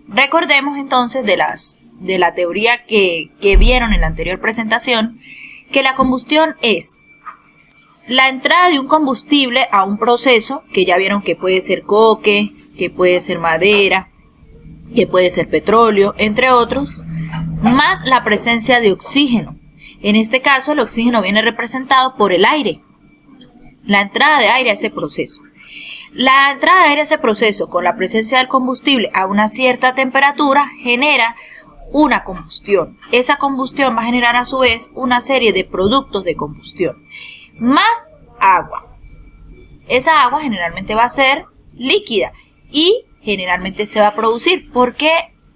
Recordemos entonces de la teoría que vieron en la anterior presentación, que la combustión es la entrada de un combustible a un proceso, que ya vieron que puede ser coque, que puede ser madera, que puede ser petróleo, entre otros, más la presencia de oxígeno. En este caso, el oxígeno viene representado por el aire, la entrada de aire a ese proceso. La entrada de aire a ese proceso con la presencia del combustible a una cierta temperatura genera una combustión. Esa combustión va a generar a su vez una serie de productos de combustión, más agua. Esa agua generalmente va a ser líquida y generalmente se va a producir. ¿Por qué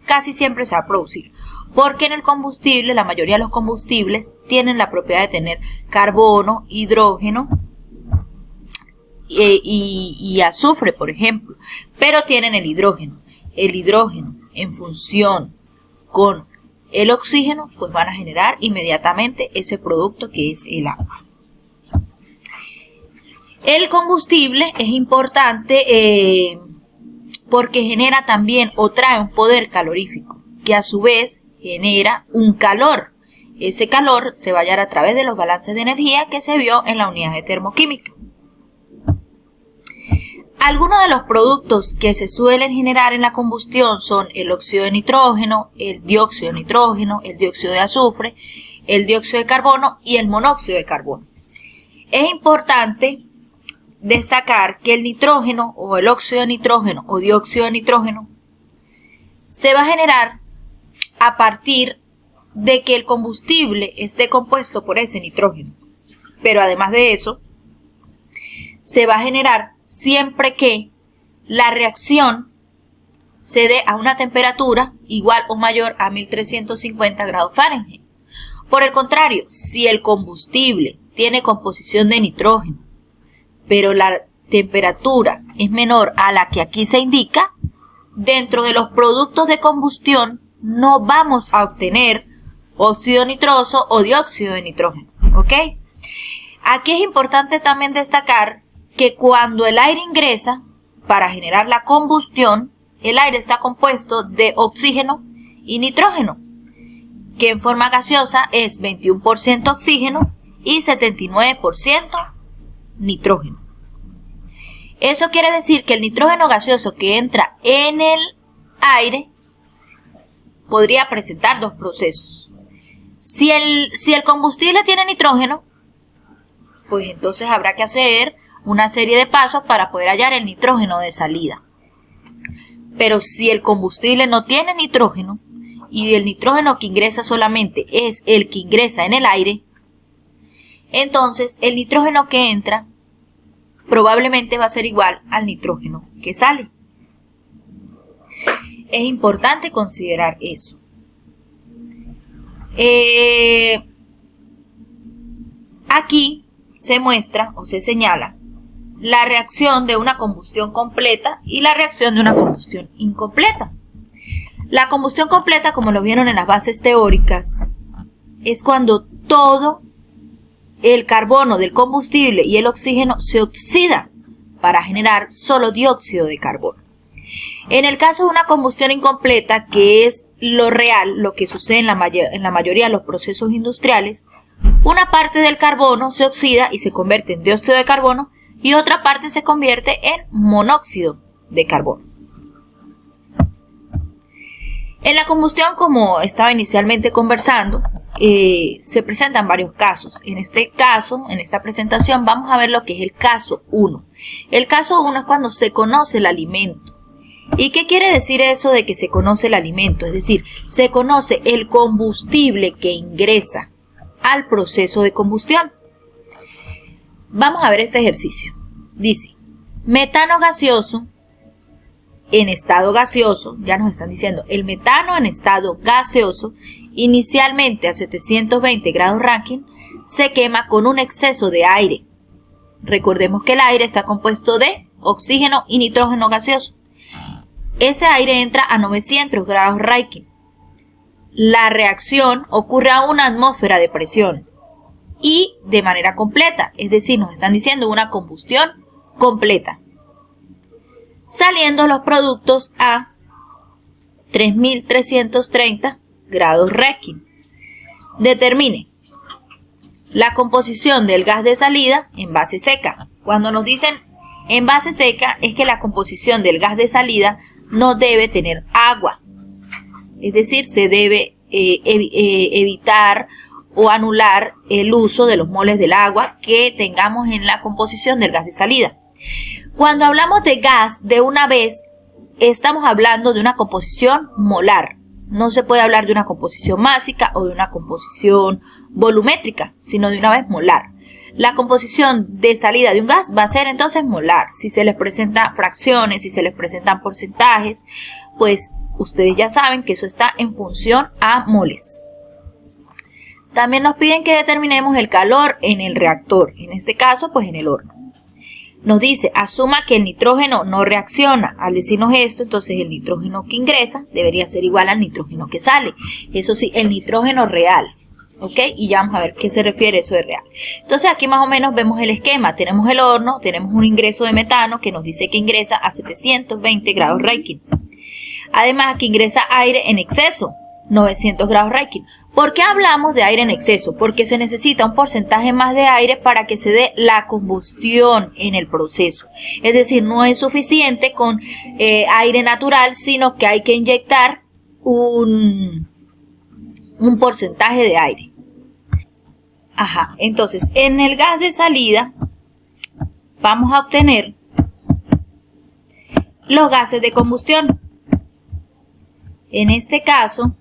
casi siempre se va a producir? Porque en el combustible, la mayoría de los combustibles tienen la propiedad de tener carbono, hidrógeno y azufre, por ejemplo, pero tienen el hidrógeno. El hidrógeno, en función con el oxígeno, pues van a generar inmediatamente ese producto que es el agua. El combustible es importante porque genera también o trae un poder calorífico, que a su vez genera un calor. Ese calor se va a hallar a través de los balances de energía que se vio en la unidad de termoquímica. Algunos de los productos que se suelen generar en la combustión son el óxido de nitrógeno, el dióxido de nitrógeno, el dióxido de azufre, el dióxido de carbono y el monóxido de carbono. Es importante destacar que el nitrógeno o el óxido de nitrógeno o dióxido de nitrógeno se va a generar a partir de que el combustible esté compuesto por ese nitrógeno. Pero además de eso, se va a generar siempre que la reacción se dé a una temperatura igual o mayor a 1350 grados Fahrenheit. Por el contrario, si el combustible tiene composición de nitrógeno, pero la temperatura es menor a la que aquí se indica, dentro de los productos de combustión no vamos a obtener óxido nitroso o dióxido de nitrógeno, ¿ok? Aquí es importante también destacar que cuando el aire ingresa para generar la combustión, el aire está compuesto de oxígeno y nitrógeno, que en forma gaseosa es 21% oxígeno y 79% nitrógeno. Eso quiere decir que el nitrógeno gaseoso que entra en el aire podría presentar dos procesos. Si el combustible tiene nitrógeno, pues entonces habrá que hacer una serie de pasos para poder hallar el nitrógeno de salida. Pero si el combustible no tiene nitrógeno y el nitrógeno que ingresa solamente es el que ingresa en el aire, entonces el nitrógeno que entra probablemente va a ser igual al nitrógeno que sale. Es importante considerar eso. Aquí se muestra o se señala la reacción de una combustión completa y la reacción de una combustión incompleta. La combustión completa, como lo vieron en las bases teóricas, es cuando todo el carbono del combustible y el oxígeno se oxidan para generar solo dióxido de carbono. En el caso de una combustión incompleta, que es lo real, lo que sucede en la mayoría de los procesos industriales, una parte del carbono se oxida y se convierte en dióxido de carbono y otra parte se convierte en monóxido de carbono. En la combustión, como estaba inicialmente conversando, se presentan varios casos. En este caso, en esta presentación, vamos a ver lo que es el caso 1. El caso 1 es cuando se conoce el alimento. ¿Y qué quiere decir eso de que se conoce el alimento? Es decir, se conoce el combustible que ingresa al proceso de combustión. Vamos a ver este ejercicio. Dice, metano gaseoso en estado gaseoso, ya nos están diciendo, el metano en estado gaseoso, inicialmente a 720 grados Rankine, se quema con un exceso de aire. Recordemos que el aire está compuesto de oxígeno y nitrógeno gaseoso. Ese aire entra a 900 grados Rankine. La reacción ocurre a una atmósfera de presión y de manera completa, es decir, nos están diciendo una combustión completa, saliendo los productos a 3330 grados Rankine. Determine la composición del gas de salida en base seca. Cuando nos dicen en base seca es que la composición del gas de salida no debe tener agua. Es decir, se debe evitar o anular el uso de los moles del agua que tengamos en la composición del gas de salida. Cuando hablamos de gas, de una vez estamos hablando de una composición molar. No se puede hablar de una composición másica o de una composición volumétrica, sino de una vez molar. La composición de salida de un gas va a ser entonces molar. Si se les presentan fracciones, si se les presentan porcentajes, pues ustedes ya saben que eso está en función a moles. También nos piden que determinemos el calor en el reactor, en este caso pues en el horno. Nos dice, asuma que el nitrógeno no reacciona. Al decirnos esto, entonces el nitrógeno que ingresa debería ser igual al nitrógeno que sale. Eso sí, el nitrógeno real. ¿Ok? Y ya vamos a ver qué se refiere eso de real. Entonces aquí más o menos vemos el esquema. Tenemos el horno, tenemos un ingreso de metano que nos dice que ingresa a 720 grados Rankine. Además que ingresa aire en exceso, 900 grados Rankine. ¿Por qué hablamos de aire en exceso? Porque se necesita un porcentaje más de aire para que se dé la combustión en el proceso. Es decir, no es suficiente con aire natural, sino que hay que inyectar un porcentaje de aire. Ajá, entonces en el gas de salida vamos a obtener los gases de combustión. En este caso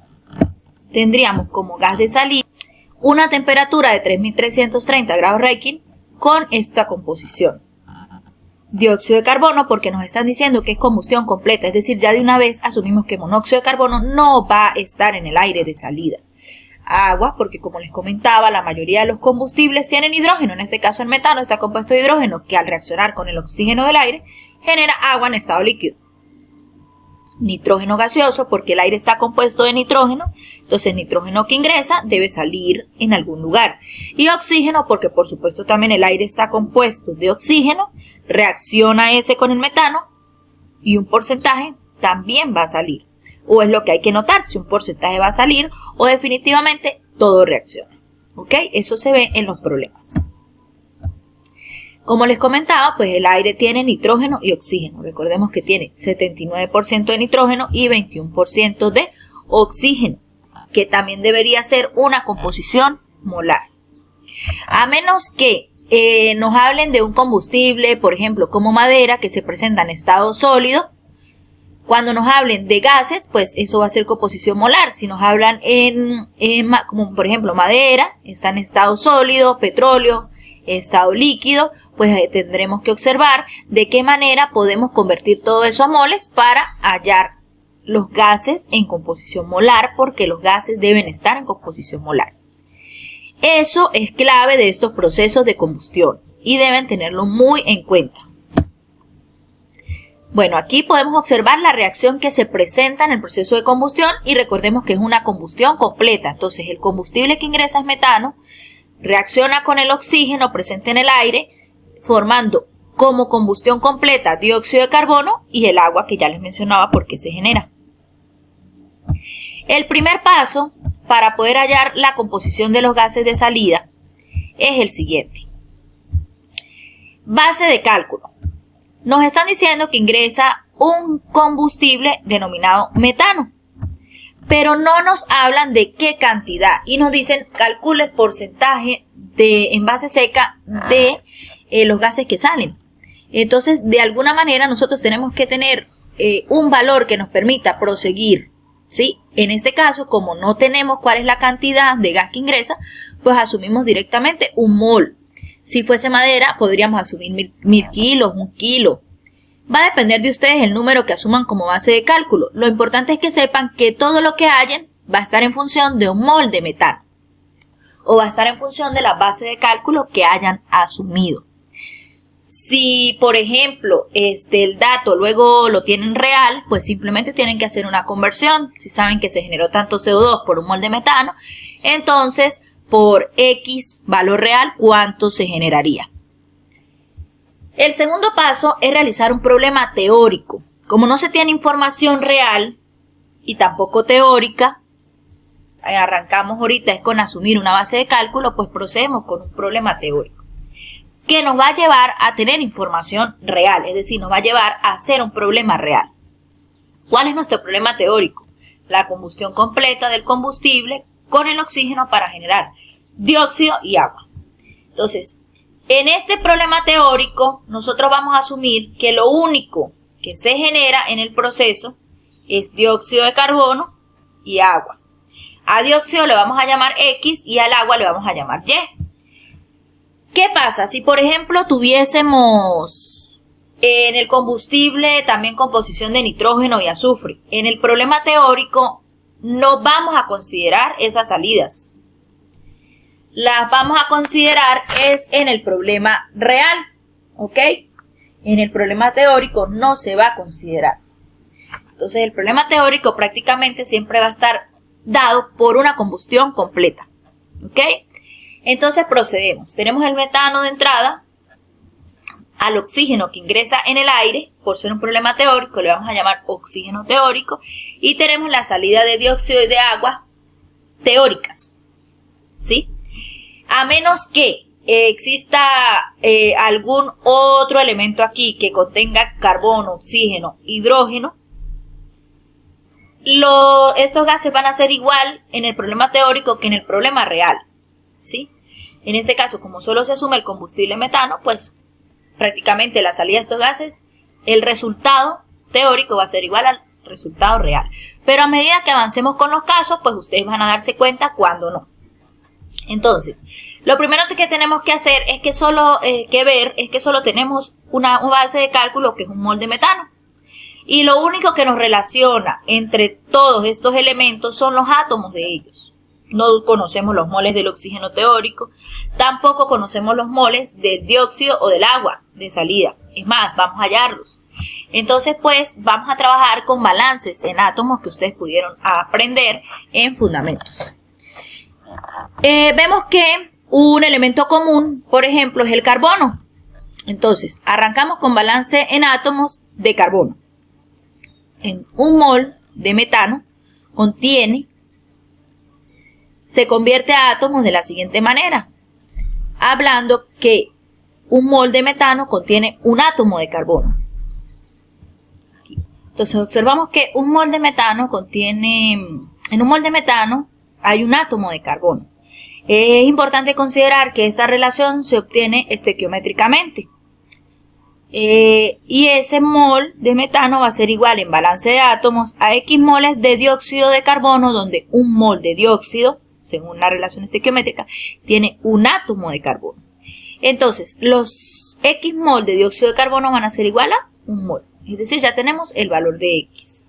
tendríamos como gas de salida una temperatura de 3330 grados Rankine con esta composición. Dióxido de carbono, porque nos están diciendo que es combustión completa, es decir, ya de una vez asumimos que monóxido de carbono no va a estar en el aire de salida. Agua, porque como les comentaba, la mayoría de los combustibles tienen hidrógeno, en este caso el metano está compuesto de hidrógeno, que al reaccionar con el oxígeno del aire genera agua en estado líquido. Nitrógeno gaseoso, porque el aire está compuesto de nitrógeno, entonces el nitrógeno que ingresa debe salir en algún lugar. Y oxígeno, porque por supuesto también el aire está compuesto de oxígeno, reacciona ese con el metano y un porcentaje también va a salir. O es lo que hay que notar, si un porcentaje va a salir o definitivamente todo reacciona. ¿Ok? Eso se ve en los problemas. Como les comentaba, pues el aire tiene nitrógeno y oxígeno. Recordemos que tiene 79% de nitrógeno y 21% de oxígeno, que también debería ser una composición molar. A menos que nos hablen de un combustible, por ejemplo, como madera, que se presenta en estado sólido. Cuando nos hablen de gases, pues eso va a ser composición molar. Si nos hablan como por ejemplo madera, está en estado sólido, petróleo, estado líquido, pues tendremos que observar de qué manera podemos convertir todo eso a moles para hallar los gases en composición molar, porque los gases deben estar en composición molar. Eso es clave de estos procesos de combustión y deben tenerlo muy en cuenta. Bueno, aquí podemos observar la reacción que se presenta en el proceso de combustión y recordemos que es una combustión completa. Entonces el combustible que ingresa es metano, reacciona con el oxígeno presente en el aire, formando como combustión completa dióxido de carbono y el agua que ya les mencionaba por qué se genera. El primer paso para poder hallar la composición de los gases de salida es el siguiente. Base de cálculo. Nos están diciendo que ingresa un combustible denominado metano, pero no nos hablan de qué cantidad y nos dicen calcula el porcentaje en base seca de los gases que salen. Entonces, de alguna manera nosotros tenemos que tener un valor que nos permita proseguir, ¿sí? En este caso, como no tenemos cuál es la cantidad de gas que ingresa, pues asumimos directamente un mol. Si fuese madera, podríamos asumir 1000 kilos, 1 kilo. Va a depender de ustedes el número que asuman como base de cálculo. Lo importante es que sepan que todo lo que hallen va a estar en función de un mol de metano. O va a estar en función de la base de cálculo que hayan asumido. Si, por ejemplo, el dato luego lo tienen real, pues simplemente tienen que hacer una conversión. Si saben que se generó tanto CO2 por un mol de metano, entonces por X valor real, ¿cuánto se generaría? El segundo paso es realizar un problema teórico. Como no se tiene información real, y tampoco teórica, arrancamos ahorita es con asumir una base de cálculo, pues procedemos con un problema teórico que nos va a llevar a tener información real, es decir, nos va a llevar a hacer un problema real. ¿Cuál es nuestro problema teórico? La combustión completa del combustible con el oxígeno para generar dióxido y agua. Entonces, en este problema teórico, nosotros vamos a asumir que lo único que se genera en el proceso es dióxido de carbono y agua. A dióxido le vamos a llamar X y al agua le vamos a llamar Y. ¿Qué pasa si, por ejemplo, tuviésemos en el combustible también composición de nitrógeno y azufre? En el problema teórico no vamos a considerar esas salidas. Las vamos a considerar es en el problema real, ¿ok? En el problema teórico no se va a considerar. Entonces el problema teórico prácticamente siempre va a estar dado por una combustión completa, ¿ok? Entonces procedemos. Tenemos el metano de entrada, al oxígeno que ingresa en el aire, por ser un problema teórico, le vamos a llamar oxígeno teórico, y tenemos la salida de dióxido y de agua teóricas, ¿sí? A menos que exista algún otro elemento aquí que contenga carbono, oxígeno, hidrógeno, estos gases van a ser igual en el problema teórico que en el problema real, ¿sí? En este caso, como solo se asume el combustible metano, pues prácticamente la salida de estos gases, el resultado teórico va a ser igual al resultado real. Pero a medida que avancemos con los casos, pues ustedes van a darse cuenta cuando no. Entonces, lo primero que tenemos que hacer es que solo tenemos una base de cálculo que es un mol de metano. Y lo único que nos relaciona entre todos estos elementos son los átomos de ellos. No conocemos los moles del oxígeno teórico, tampoco conocemos los moles del dióxido o del agua de salida. Es más, vamos a hallarlos. Entonces, pues, vamos a trabajar con balances en átomos que ustedes pudieron aprender en fundamentos. Vemos que un elemento común, por ejemplo, es el carbono. Entonces, arrancamos con balance en átomos de carbono. En un mol de metano se convierte a átomos de la siguiente manera, hablando que un mol de metano contiene un átomo de carbono. Entonces observamos que en un mol de metano hay un átomo de carbono. Es importante considerar que esta relación se obtiene estequiométricamente. Y ese mol de metano va a ser igual en balance de átomos a X moles de dióxido de carbono, donde un mol de dióxido, según la relación estequiométrica, tiene un átomo de carbono. Entonces, los X mol de dióxido de carbono van a ser igual a un mol. Es decir, ya tenemos el valor de X,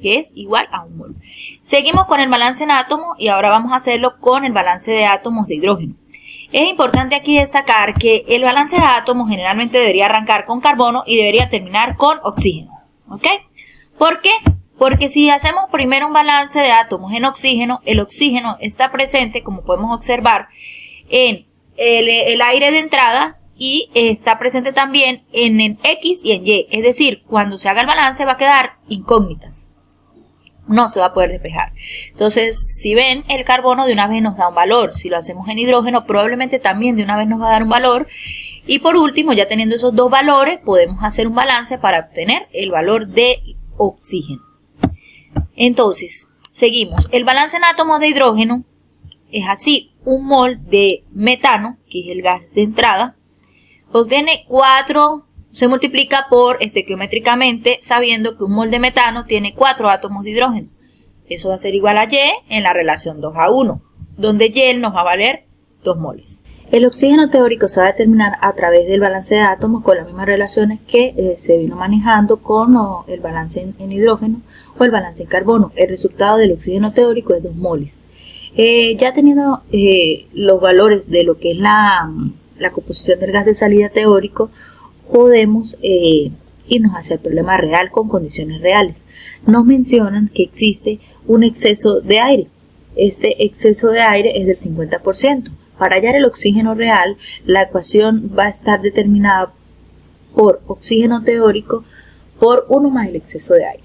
que es igual a un mol. Seguimos con el balance en átomos y ahora vamos a hacerlo con el balance de átomos de hidrógeno. Es importante aquí destacar que el balance de átomos generalmente debería arrancar con carbono y debería terminar con oxígeno, ¿ok? ¿Por qué? Porque si hacemos primero un balance de átomos en oxígeno, el oxígeno está presente, como podemos observar, en el aire de entrada y está presente también en el X y en Y. Es decir, cuando se haga el balance va a quedar incógnitas. No se va a poder despejar. Entonces, si ven, el carbono de una vez nos da un valor. Si lo hacemos en hidrógeno, probablemente también de una vez nos va a dar un valor. Y por último, ya teniendo esos dos valores, podemos hacer un balance para obtener el valor de oxígeno. Entonces, seguimos. El balance en átomos de hidrógeno es así. Un mol de metano, que es el gas de entrada, obtiene 4, se multiplica por estequiométricamente, sabiendo que un mol de metano tiene 4 átomos de hidrógeno. Eso va a ser igual a Y en la relación 2:1, donde Y nos va a valer 2 moles. El oxígeno teórico se va a determinar a través del balance de átomos con las mismas relaciones que se vino manejando con el balance en hidrógeno o el balance en carbono. El resultado del oxígeno teórico es 2 moles. Ya teniendo los valores de lo que es la composición del gas de salida teórico, podemos irnos hacia el problema real con condiciones reales. Nos mencionan que existe un exceso de aire. Este exceso de aire es del 50%. Para hallar el oxígeno real, la ecuación va a estar determinada por oxígeno teórico por 1 más el exceso de aire.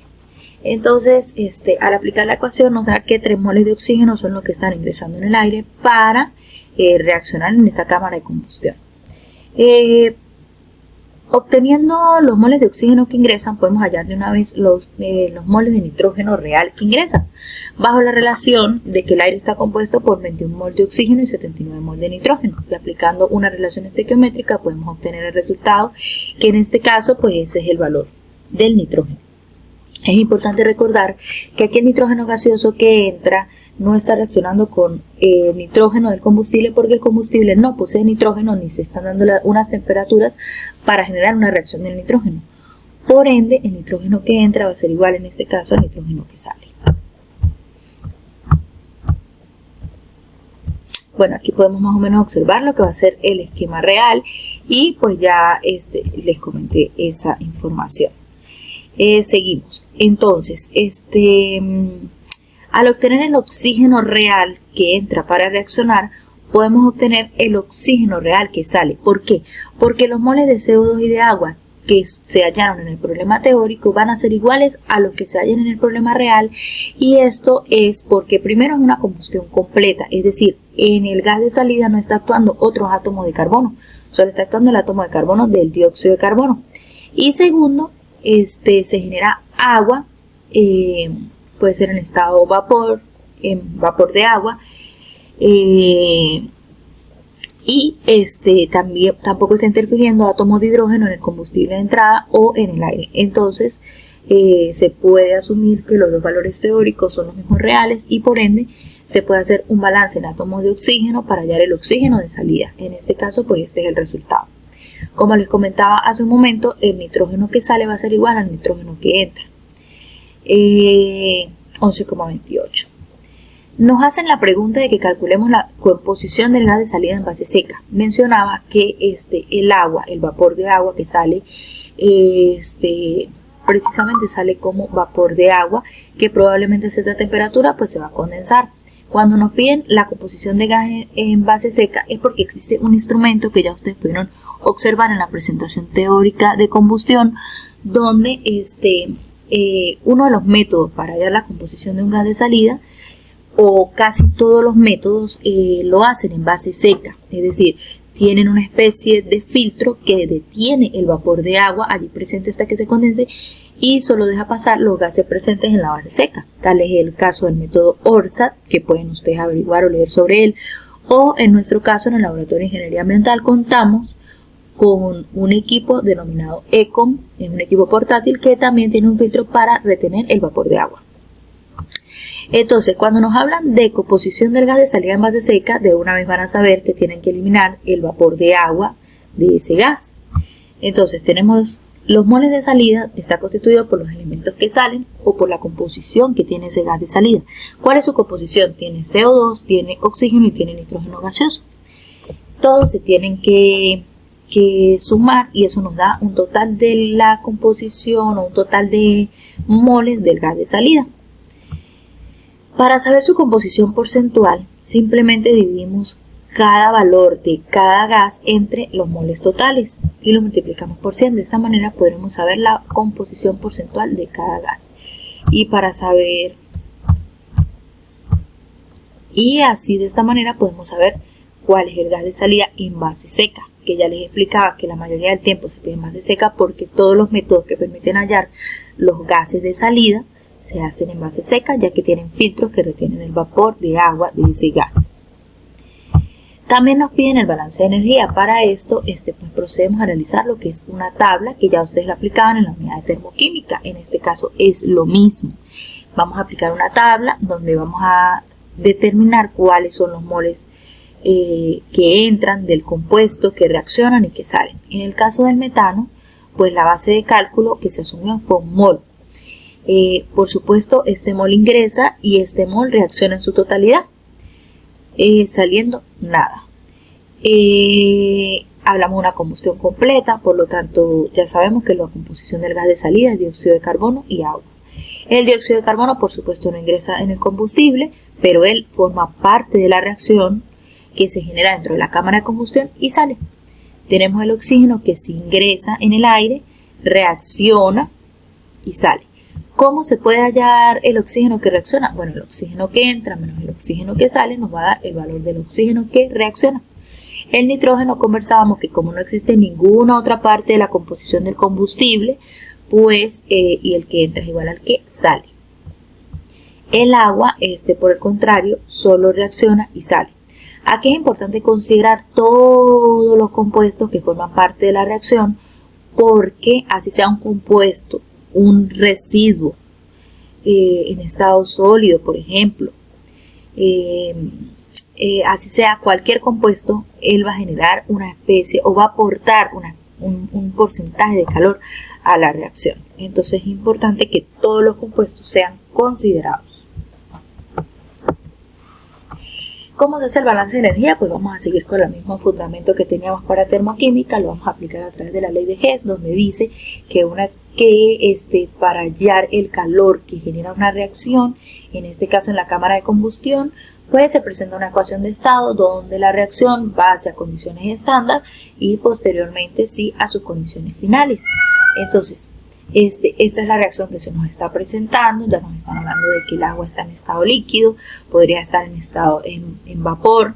Entonces, al aplicar la ecuación nos da que 3 moles de oxígeno son los que están ingresando en el aire para reaccionar en esa cámara de combustión. Obteniendo los moles de oxígeno que ingresan, podemos hallar de una vez los moles de nitrógeno real que ingresan, bajo la relación de que el aire está compuesto por 21 moles de oxígeno y 79 moles de nitrógeno. Y aplicando una relación estequiométrica podemos obtener el resultado, que en este caso pues ese es el valor del nitrógeno. Es importante recordar que aquí el nitrógeno gaseoso que entra no está reaccionando con el nitrógeno del combustible, porque el combustible no posee nitrógeno ni se están dando unas temperaturas para generar una reacción del nitrógeno. Por ende, el nitrógeno que entra va a ser igual en este caso al nitrógeno que sale. Bueno, aquí podemos más o menos observar lo que va a ser el esquema real y pues ya les comenté esa información. Seguimos. Entonces, al obtener el oxígeno real que entra para reaccionar, podemos obtener el oxígeno real que sale. ¿Por qué? Porque los moles de CO2 y de agua que se hallaron en el problema teórico van a ser iguales a los que se hallan en el problema real, y esto es porque primero es una combustión completa, es decir, en el gas de salida no está actuando otros átomos de carbono, solo está actuando el átomo de carbono del dióxido de carbono. Y segundo, se genera agua, puede ser en estado vapor, en vapor de agua, y también tampoco está interfiriendo átomos de hidrógeno en el combustible de entrada o en el aire. Entonces se puede asumir que los dos valores teóricos son los mismos reales, y por ende se puede hacer un balance en átomos de oxígeno para hallar el oxígeno de salida. En este caso pues este es el resultado. Como les comentaba hace un momento, el nitrógeno que sale va a ser igual al nitrógeno que entra. 11,28. Nos hacen la pregunta de que calculemos la composición del gas de salida en base seca. Mencionaba que el agua, el vapor de agua que sale, precisamente sale como vapor de agua, que probablemente a cierta temperatura pues se va a condensar. Cuando nos piden la composición de gas en base seca es porque existe un instrumento que ya ustedes pudieron observar en la presentación teórica de combustión, donde uno de los métodos para hallar la composición de un gas de salida, o casi todos los métodos, lo hacen en base seca, es decir, tienen una especie de filtro que detiene el vapor de agua allí presente hasta que se condense y solo deja pasar los gases presentes en la base seca. Tal es el caso del método ORSAT, que pueden ustedes averiguar o leer sobre él, o en nuestro caso en el Laboratorio de Ingeniería Ambiental contamos con un equipo denominado ECOM, es un equipo portátil que también tiene un filtro para retener el vapor de agua. Entonces, cuando nos hablan de composición del gas de salida en base seca, de una vez van a saber que tienen que eliminar el vapor de agua de ese gas. Entonces, tenemos los moles de salida, está constituido por los elementos que salen o por la composición que tiene ese gas de salida. ¿Cuál es su composición? Tiene CO2, tiene oxígeno y tiene nitrógeno gaseoso. Todos se tienen que sumar y eso nos da un total de la composición o un total de moles del gas de salida. Para saber su composición porcentual, simplemente dividimos cada valor de cada gas entre los moles totales y lo multiplicamos por 100. De esta manera podremos saber la composición porcentual de cada gas. Y para saber, y así de esta manera podemos saber cuál es el gas de salida en base seca, que ya les explicaba que la mayoría del tiempo se pide en base seca porque todos los métodos que permiten hallar los gases de salida se hacen en base seca, ya que tienen filtros que retienen el vapor de agua de ese gas. También nos piden el balance de energía. Para esto pues procedemos a realizar lo que es una tabla que ya ustedes la aplicaban en la unidad de termoquímica. En este caso es lo mismo. Vamos a aplicar una tabla donde vamos a determinar cuáles son los moles que entran del compuesto, que reaccionan y que salen. En el caso del metano, pues la base de cálculo que se asumió fue un mol. Por supuesto, este mol ingresa y este mol reacciona en su totalidad, saliendo nada. Hablamos de una combustión completa, por lo tanto ya sabemos que la composición del gas de salida es dióxido de carbono y agua. El dióxido de carbono por supuesto no ingresa en el combustible, pero él forma parte de la reacción que se genera dentro de la cámara de combustión y sale. Tenemos el oxígeno que se ingresa en el aire, reacciona y sale. ¿Cómo se puede hallar el oxígeno que reacciona? Bueno, el oxígeno que entra menos el oxígeno que sale nos va a dar el valor del oxígeno que reacciona. El nitrógeno conversábamos que como no existe ninguna otra parte de la composición del combustible, pues y el que entra es igual al que sale. El agua, por el contrario, solo reacciona y sale. Aquí es importante considerar todos los compuestos que forman parte de la reacción, porque así sea un compuesto, un residuo en estado sólido, por ejemplo, así sea cualquier compuesto, él va a generar una especie o va a aportar un porcentaje de calor a la reacción. Entonces es importante que todos los compuestos sean considerados. ¿Cómo se hace el balance de energía? Pues vamos a seguir con el mismo fundamento que teníamos para termoquímica, lo vamos a aplicar a través de la ley de Hess, donde dice que para hallar el calor que genera una reacción, en este caso en la cámara de combustión, pues se presenta una ecuación de estado donde la reacción va hacia condiciones estándar y posteriormente sí a sus condiciones finales. Entonces, esta es la reacción que se nos está presentando. Ya nos están hablando de que el agua está en estado líquido, podría estar en estado en vapor,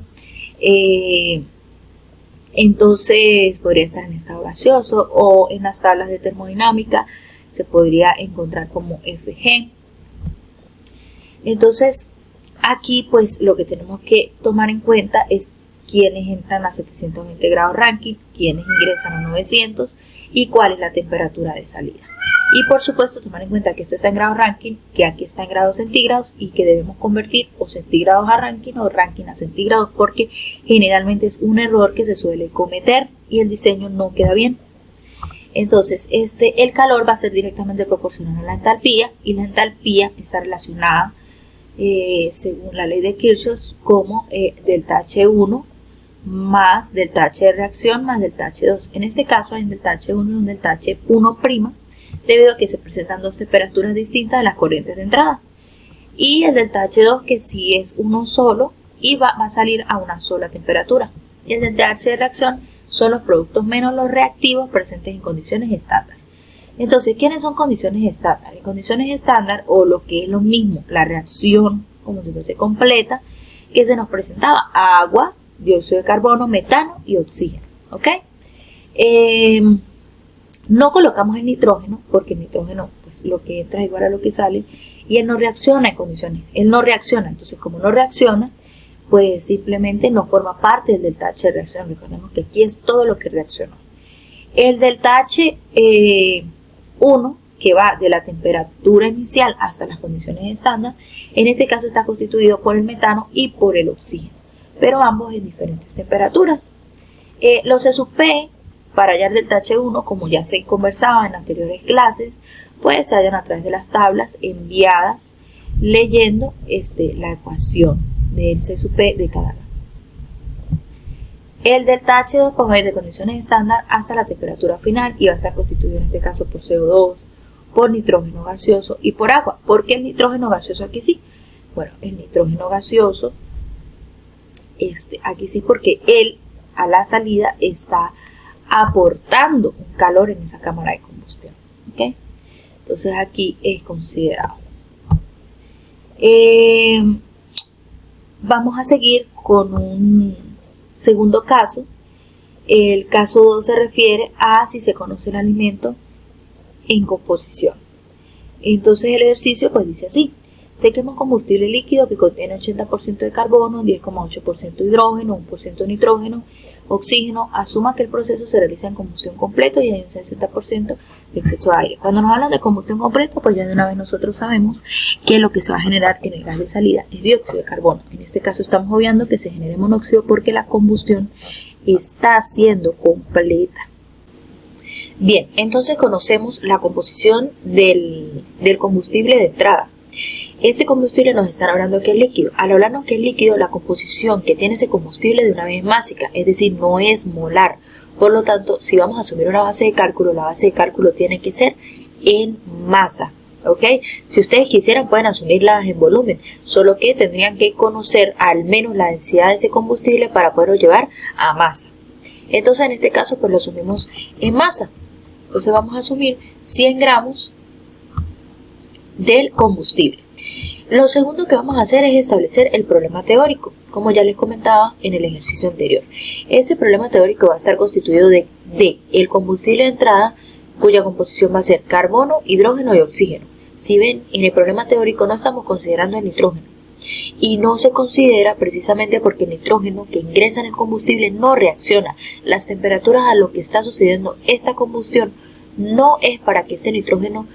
entonces podría estar en estado gaseoso, o en las tablas de termodinámica se podría encontrar como FG. Entonces aquí pues lo que tenemos que tomar en cuenta es quiénes entran a 720 grados Rankine, quiénes ingresan a 900 y cuál es la temperatura de salida. Y por supuesto tomar en cuenta que esto está en grados Rankine, que aquí está en grados centígrados y que debemos convertir o centígrados a Rankine o Rankine a centígrados, porque generalmente es un error que se suele cometer y el diseño no queda bien. Entonces el calor va a ser directamente proporcional a la entalpía, y la entalpía está relacionada según la ley de Kirchhoff como delta H1 más delta H de reacción más delta H2. En este caso hay un delta H1 y un delta H1', debido a que se presentan dos temperaturas distintas de las corrientes de entrada. Y el delta H2 que sí es uno solo y va a salir a una sola temperatura. Y el delta H de reacción son los productos menos los reactivos presentes en condiciones estándar. Entonces, ¿quiénes son condiciones estándar? En condiciones estándar, o lo que es lo mismo, la reacción como si fuese completa, que se nos presentaba agua, dióxido de carbono, metano y oxígeno. ¿Ok? No colocamos el nitrógeno, porque el nitrógeno, pues lo que entra es igual a lo que sale, y él no reacciona en condiciones. Él no reacciona, entonces como no reacciona, pues simplemente no forma parte del delta H de reacción. Recordemos que aquí es todo lo que reaccionó. El delta H1, que va de la temperatura inicial hasta las condiciones estándar, en este caso está constituido por el metano y por el oxígeno, pero ambos en diferentes temperaturas. Los E sub P, para hallar delta H1, como ya se conversaba en anteriores clases, pues se hallan a través de las tablas enviadas leyendo la ecuación del C sub P de cada lado. El delta H2 pues va a ir de condiciones estándar hasta la temperatura final y va a estar constituido en este caso por CO2, por nitrógeno gaseoso y por agua. ¿Por qué el nitrógeno gaseoso aquí sí? Bueno, el nitrógeno gaseoso, aquí sí, porque él a la salida está aportando un calor en esa cámara de combustión. ¿Okay? Entonces aquí es considerado. Vamos a seguir con un segundo caso. El caso 2 se refiere a si se conoce el alimento en composición. Entonces el ejercicio pues dice así: sequemos combustible líquido que contiene 80% de carbono, 10,8% de hidrógeno, 1% de nitrógeno, oxígeno. Asuma que el proceso se realiza en combustión completo y hay un 60% de exceso de aire. Cuando nos hablan de combustión completa, pues ya de una vez nosotros sabemos que lo que se va a generar en el gas de salida es dióxido de carbono. En este caso estamos obviando que se genere monóxido porque la combustión está siendo completa. Bien, entonces conocemos la composición del combustible de entrada. Este combustible nos está hablando que es líquido. Al hablarnos que es líquido, la composición que tiene ese combustible de una vez es másica, es decir, no es molar. Por lo tanto, si vamos a asumir una base de cálculo, la base de cálculo tiene que ser en masa. ¿Ok? Si ustedes quisieran, pueden asumirlas en volumen, solo que tendrían que conocer al menos la densidad de ese combustible para poderlo llevar a masa. Entonces, en este caso, pues lo asumimos en masa. Entonces vamos a asumir 100 gramos del combustible. Lo segundo que vamos a hacer es establecer el problema teórico, como ya les comentaba en el ejercicio anterior. Este problema teórico va a estar constituido de el combustible de entrada, cuya composición va a ser carbono, hidrógeno y oxígeno. Si ven, en el problema teórico no estamos considerando el nitrógeno. Y no se considera precisamente porque el nitrógeno que ingresa en el combustible no reacciona. Las temperaturas a lo que está sucediendo esta combustión no es para que este nitrógeno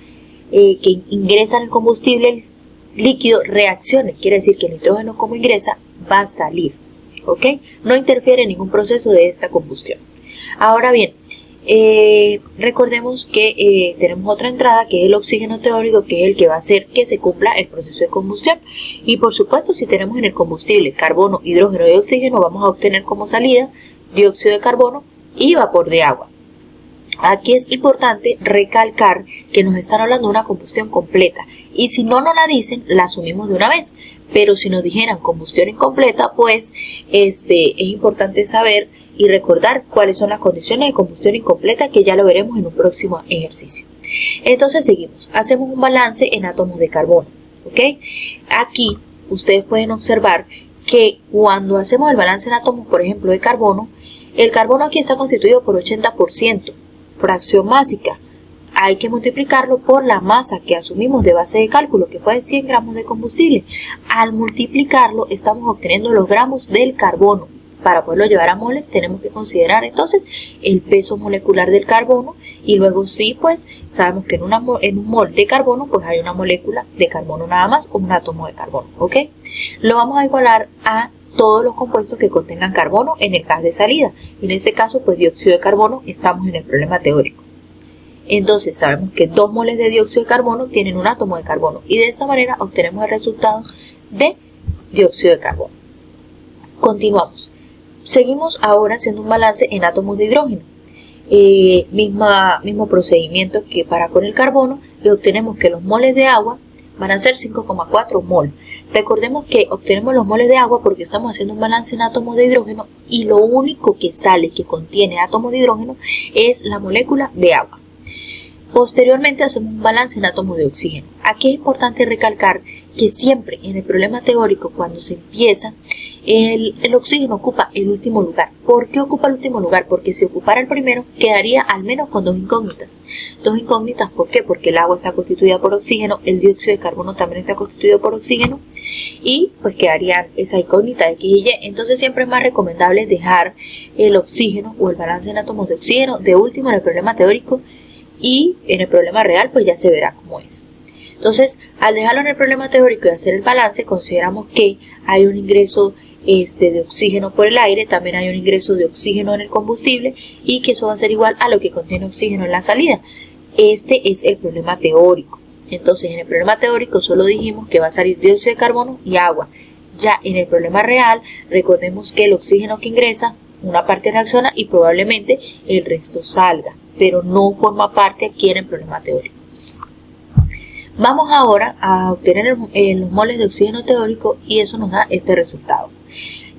que ingresa en el combustible líquido reaccione. Quiere decir que el nitrógeno como ingresa va a salir, ¿ok? No interfiere en ningún proceso de esta combustión. Ahora bien, recordemos que tenemos otra entrada que es el oxígeno teórico, que es el que va a hacer que se cumpla el proceso de combustión. Y por supuesto, si tenemos en el combustible carbono, hidrógeno y oxígeno, vamos a obtener como salida dióxido de carbono y vapor de agua. Aquí es importante recalcar que nos están hablando de una combustión completa, y si no nos la dicen, la asumimos de una vez. Pero si nos dijeran combustión incompleta, pues es importante saber y recordar cuáles son las condiciones de combustión incompleta, que ya lo veremos en un próximo ejercicio. Entonces seguimos, hacemos un balance en átomos de carbono, ¿ok? Aquí ustedes pueden observar que cuando hacemos el balance en átomos, por ejemplo, de carbono, el carbono aquí está constituido por 80%, fracción másica. Hay que multiplicarlo por la masa que asumimos de base de cálculo, que fue de 100 gramos de combustible. Al multiplicarlo estamos obteniendo los gramos del carbono. Para poderlo llevar a moles tenemos que considerar entonces el peso molecular del carbono, y luego sí, pues sabemos que en un mol de carbono pues hay una molécula de carbono nada más, o un átomo de carbono, ¿ok? Lo vamos a igualar a todos los compuestos que contengan carbono en el gas de salida. En este caso, pues dióxido de carbono, estamos en el problema teórico. Entonces sabemos que 2 moles de dióxido de carbono tienen un átomo de carbono, y de esta manera obtenemos el resultado de dióxido de carbono. Continuamos. Seguimos ahora haciendo un balance en átomos de hidrógeno. Mismo procedimiento que para con el carbono, y obtenemos que los moles de agua van a ser 5,4 mol. Recordemos que obtenemos los moles de agua porque estamos haciendo un balance en átomos de hidrógeno, y lo único que sale que contiene átomos de hidrógeno es la molécula de agua. Posteriormente hacemos un balance en átomos de oxígeno. Aquí es importante recalcar que siempre en el problema teórico, cuando se empieza, el oxígeno ocupa el último lugar. ¿Por qué ocupa el último lugar? Porque si ocupara el primero, quedaría al menos con 2 incógnitas. 2 incógnitas, ¿por qué? Porque el agua está constituida por oxígeno, el dióxido de carbono también está constituido por oxígeno, y pues quedaría esa incógnita de X y Y. Entonces siempre es más recomendable dejar el oxígeno o el balance en átomos de oxígeno de último en el problema teórico, y en el problema real pues ya se verá cómo es. Entonces, al dejarlo en el problema teórico y hacer el balance, consideramos que hay un ingreso de oxígeno por el aire, también hay un ingreso de oxígeno en el combustible, y que eso va a ser igual a lo que contiene oxígeno en la salida. Este es el problema teórico. Entonces, en el problema teórico solo dijimos que va a salir dióxido de carbono y agua. Ya en el problema real, recordemos que el oxígeno que ingresa, una parte reacciona y probablemente el resto salga, pero no forma parte aquí en el problema teórico. Vamos ahora a obtener los moles de oxígeno teórico, y eso nos da este resultado.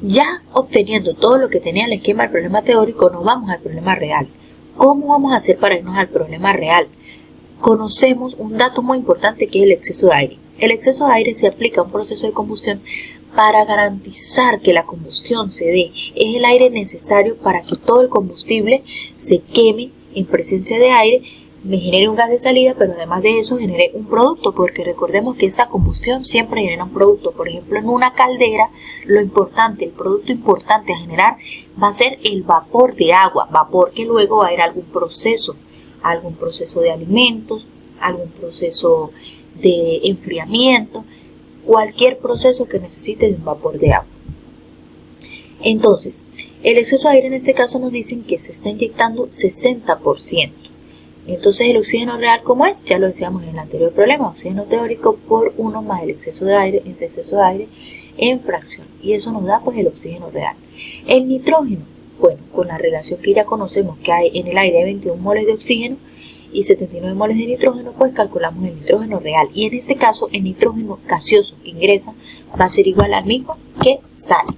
Ya obteniendo todo lo que tenía el esquema del problema teórico, nos vamos al problema real. ¿Cómo vamos a hacer para irnos al problema real? Conocemos un dato muy importante, que es el exceso de aire. El exceso de aire se aplica a un proceso de combustión para garantizar que la combustión se dé. Es el aire necesario para que todo el combustible se queme en presencia de aire, me genere un gas de salida, pero además de eso genere un producto, porque recordemos que esta combustión siempre genera un producto. Por ejemplo, en una caldera, el producto importante a generar va a ser el vapor de agua, vapor que luego va a ir a algún proceso de alimentos, algún proceso de enfriamiento, cualquier proceso que necesite de un vapor de agua. Entonces, el exceso de aire en este caso nos dicen que se está inyectando 60%. Entonces, el oxígeno real, ¿cómo es? Ya lo decíamos en el anterior problema, oxígeno teórico por 1 más el exceso de aire, en fracción. Y eso nos da pues el oxígeno real. El nitrógeno, bueno, con la relación que ya conocemos, que hay en el aire hay 21 moles de oxígeno y 79 moles de nitrógeno, pues calculamos el nitrógeno real. Y en este caso, el nitrógeno gaseoso que ingresa va a ser igual al mismo que sale.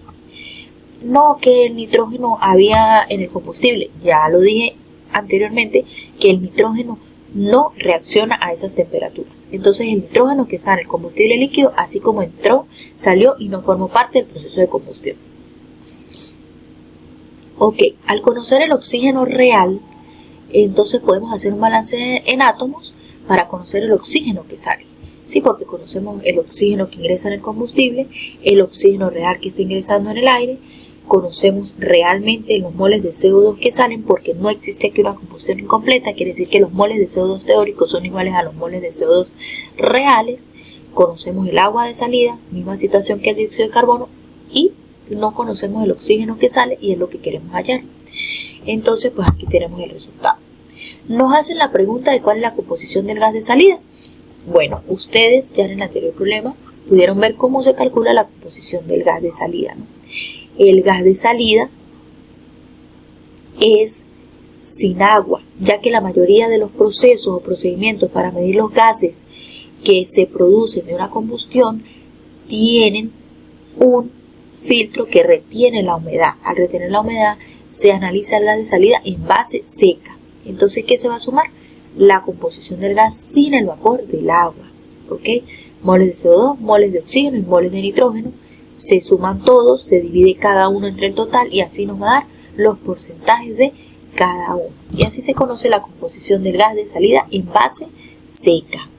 No que el nitrógeno había en el combustible, ya lo dije anteriormente, que el nitrógeno no reacciona a esas temperaturas. Entonces el nitrógeno que está en el combustible líquido, así como entró, salió y no formó parte del proceso de combustión. Ok, al conocer el oxígeno real, entonces podemos hacer un balance en átomos para conocer el oxígeno que sale. Sí, porque conocemos el oxígeno que ingresa en el combustible, el oxígeno real que está ingresando en el aire, conocemos realmente los moles de CO2 que salen, porque no existe aquí una combustión incompleta, quiere decir que los moles de CO2 teóricos son iguales a los moles de CO2 reales. Conocemos el agua de salida, misma situación que el dióxido de carbono, y no conocemos el oxígeno que sale y es lo que queremos hallar. Entonces pues aquí tenemos el resultado. Nos hacen la pregunta de cuál es la composición del gas de salida. Bueno, ustedes ya en el anterior problema pudieron ver cómo se calcula la composición del gas de salida, ¿no? El gas de salida es sin agua, ya que la mayoría de los procesos o procedimientos para medir los gases que se producen de una combustión tienen un filtro que retiene la humedad. Al retener la humedad se analiza el gas de salida en base seca. Entonces, ¿qué se va a sumar? La composición del gas sin el vapor del agua. ¿Ok? Moles de CO2, moles de oxígeno y moles de nitrógeno. Se suman todos, se divide cada uno entre el total y así nos va a dar los porcentajes de cada uno. Y así se conoce la composición del gas de salida en base seca.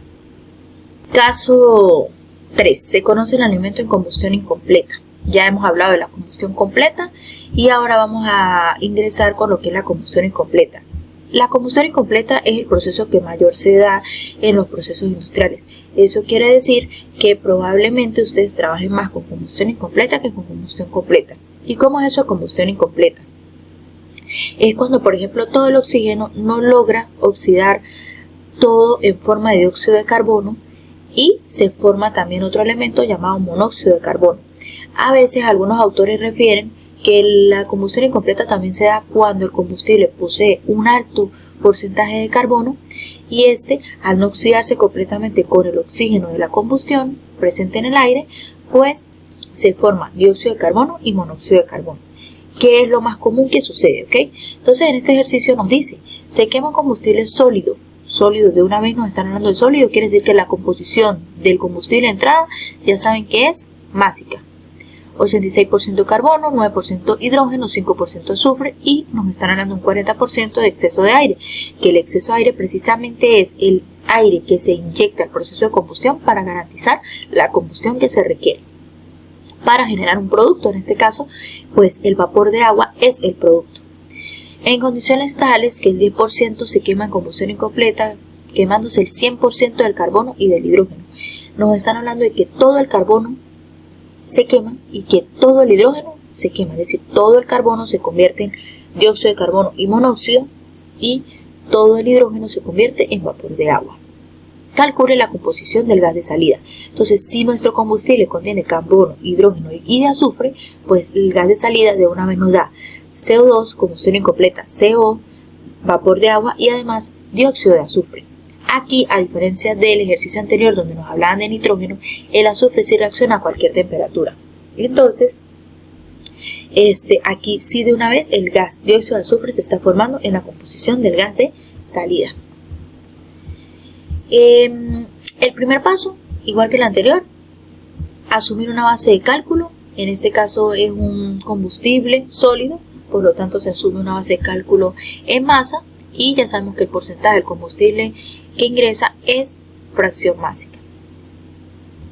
Caso 3. Se conoce el alimento en combustión incompleta. Ya hemos hablado de la combustión completa y ahora vamos a ingresar con lo que es la combustión incompleta. La combustión incompleta es el proceso que mayor se da en los procesos industriales. Eso quiere decir que probablemente ustedes trabajen más con combustión incompleta que con combustión completa. ¿Y cómo es eso de combustión incompleta? Es cuando, por ejemplo, todo el oxígeno no logra oxidar todo en forma de dióxido de carbono y se forma también otro elemento llamado monóxido de carbono. A veces algunos autores refieren que la combustión incompleta también se da cuando el combustible posee un alto porcentaje de carbono y este, al no oxidarse completamente con el oxígeno de la combustión presente en el aire, pues se forma dióxido de carbono y monóxido de carbono, que es lo más común que sucede, ¿ok? Entonces en este ejercicio nos dice, se quema un combustible sólido. Sólido, de una vez nos están hablando de sólido, quiere decir que la composición del combustible de entrada ya saben que es másica. 86% carbono, 9% hidrógeno, 5% azufre y nos están hablando un 40% de exceso de aire, que el exceso de aire precisamente es el aire que se inyecta al proceso de combustión para garantizar la combustión que se requiere para generar un producto. En este caso, pues el vapor de agua es el producto. En condiciones tales que el 10% se quema en combustión incompleta, quemándose el 100% del carbono y del hidrógeno. Nos están hablando de que todo el carbono se quema y que todo el hidrógeno se quema, es decir, todo el carbono se convierte en dióxido de carbono y monóxido y todo el hidrógeno se convierte en vapor de agua. Calcule la composición del gas de salida. Entonces, si nuestro combustible contiene carbono, hidrógeno y de azufre, pues el gas de salida de una vez nos da CO2, combustión incompleta, CO, vapor de agua y además dióxido de azufre. Aquí, a diferencia del ejercicio anterior donde nos hablaban de nitrógeno, el azufre sí reacciona a cualquier temperatura. Entonces, aquí sí de una vez el gas dióxido de azufre se está formando en la composición del gas de salida. El primer paso, igual que el anterior, asumir una base de cálculo. En este caso es un combustible sólido, por lo tanto se asume una base de cálculo en masa y ya sabemos que el porcentaje del combustible que ingresa es fracción másica.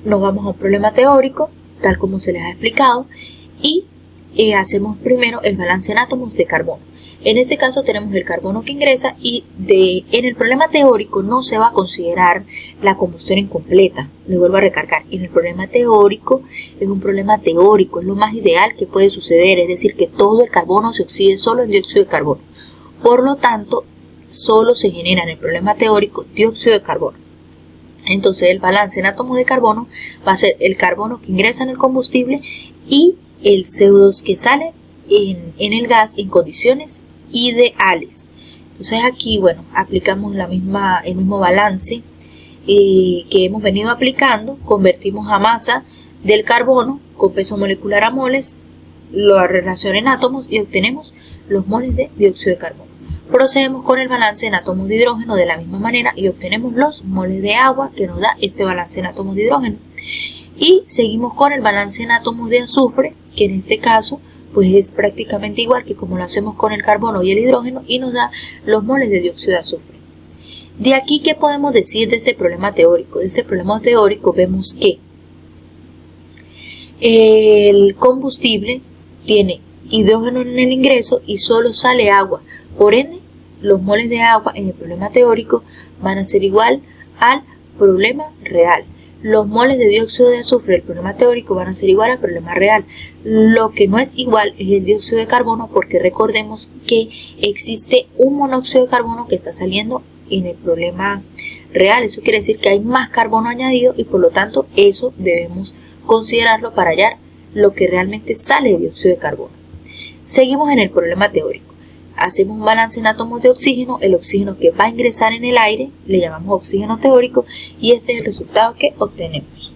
Nos vamos a un problema teórico, tal como se les ha explicado, y hacemos primero el balance en átomos de carbono. En este caso tenemos el carbono que ingresa y en el problema teórico no se va a considerar la combustión incompleta. Le vuelvo a recargar, en el problema teórico es un problema teórico, es lo más ideal que puede suceder, es decir, que todo el carbono se oxide solo en dióxido de carbono. Por lo tanto, solo se genera en el problema teórico dióxido de carbono. Entonces el balance en átomos de carbono va a ser el carbono que ingresa en el combustible y el CO2 que sale en el gas en condiciones ideales. Entonces aquí, bueno, aplicamos el mismo balance que hemos venido aplicando, convertimos a masa del carbono con peso molecular a moles, lo relaciona en átomos y obtenemos los moles de dióxido de carbono. Procedemos con el balance en átomos de hidrógeno de la misma manera y obtenemos los moles de agua que nos da este balance en átomos de hidrógeno. Y seguimos con el balance en átomos de azufre, que en este caso pues es prácticamente igual que como lo hacemos con el carbono y el hidrógeno, y nos da los moles de dióxido de azufre. De aquí, ¿qué podemos decir de este problema teórico? De este problema teórico vemos que el combustible tiene hidrógeno en el ingreso y solo sale agua. Por ende, los moles de agua en el problema teórico van a ser igual al problema real. Los moles de dióxido de azufre del problema teórico van a ser igual al problema real. Lo que no es igual es el dióxido de carbono, porque recordemos que existe un monóxido de carbono que está saliendo en el problema real. Eso quiere decir que hay más carbono añadido y por lo tanto eso debemos considerarlo para hallar lo que realmente sale de dióxido de carbono. Seguimos en el problema teórico. Hacemos un balance en átomos de oxígeno. El oxígeno que va a ingresar en el aire le llamamos oxígeno teórico y este es el resultado que obtenemos.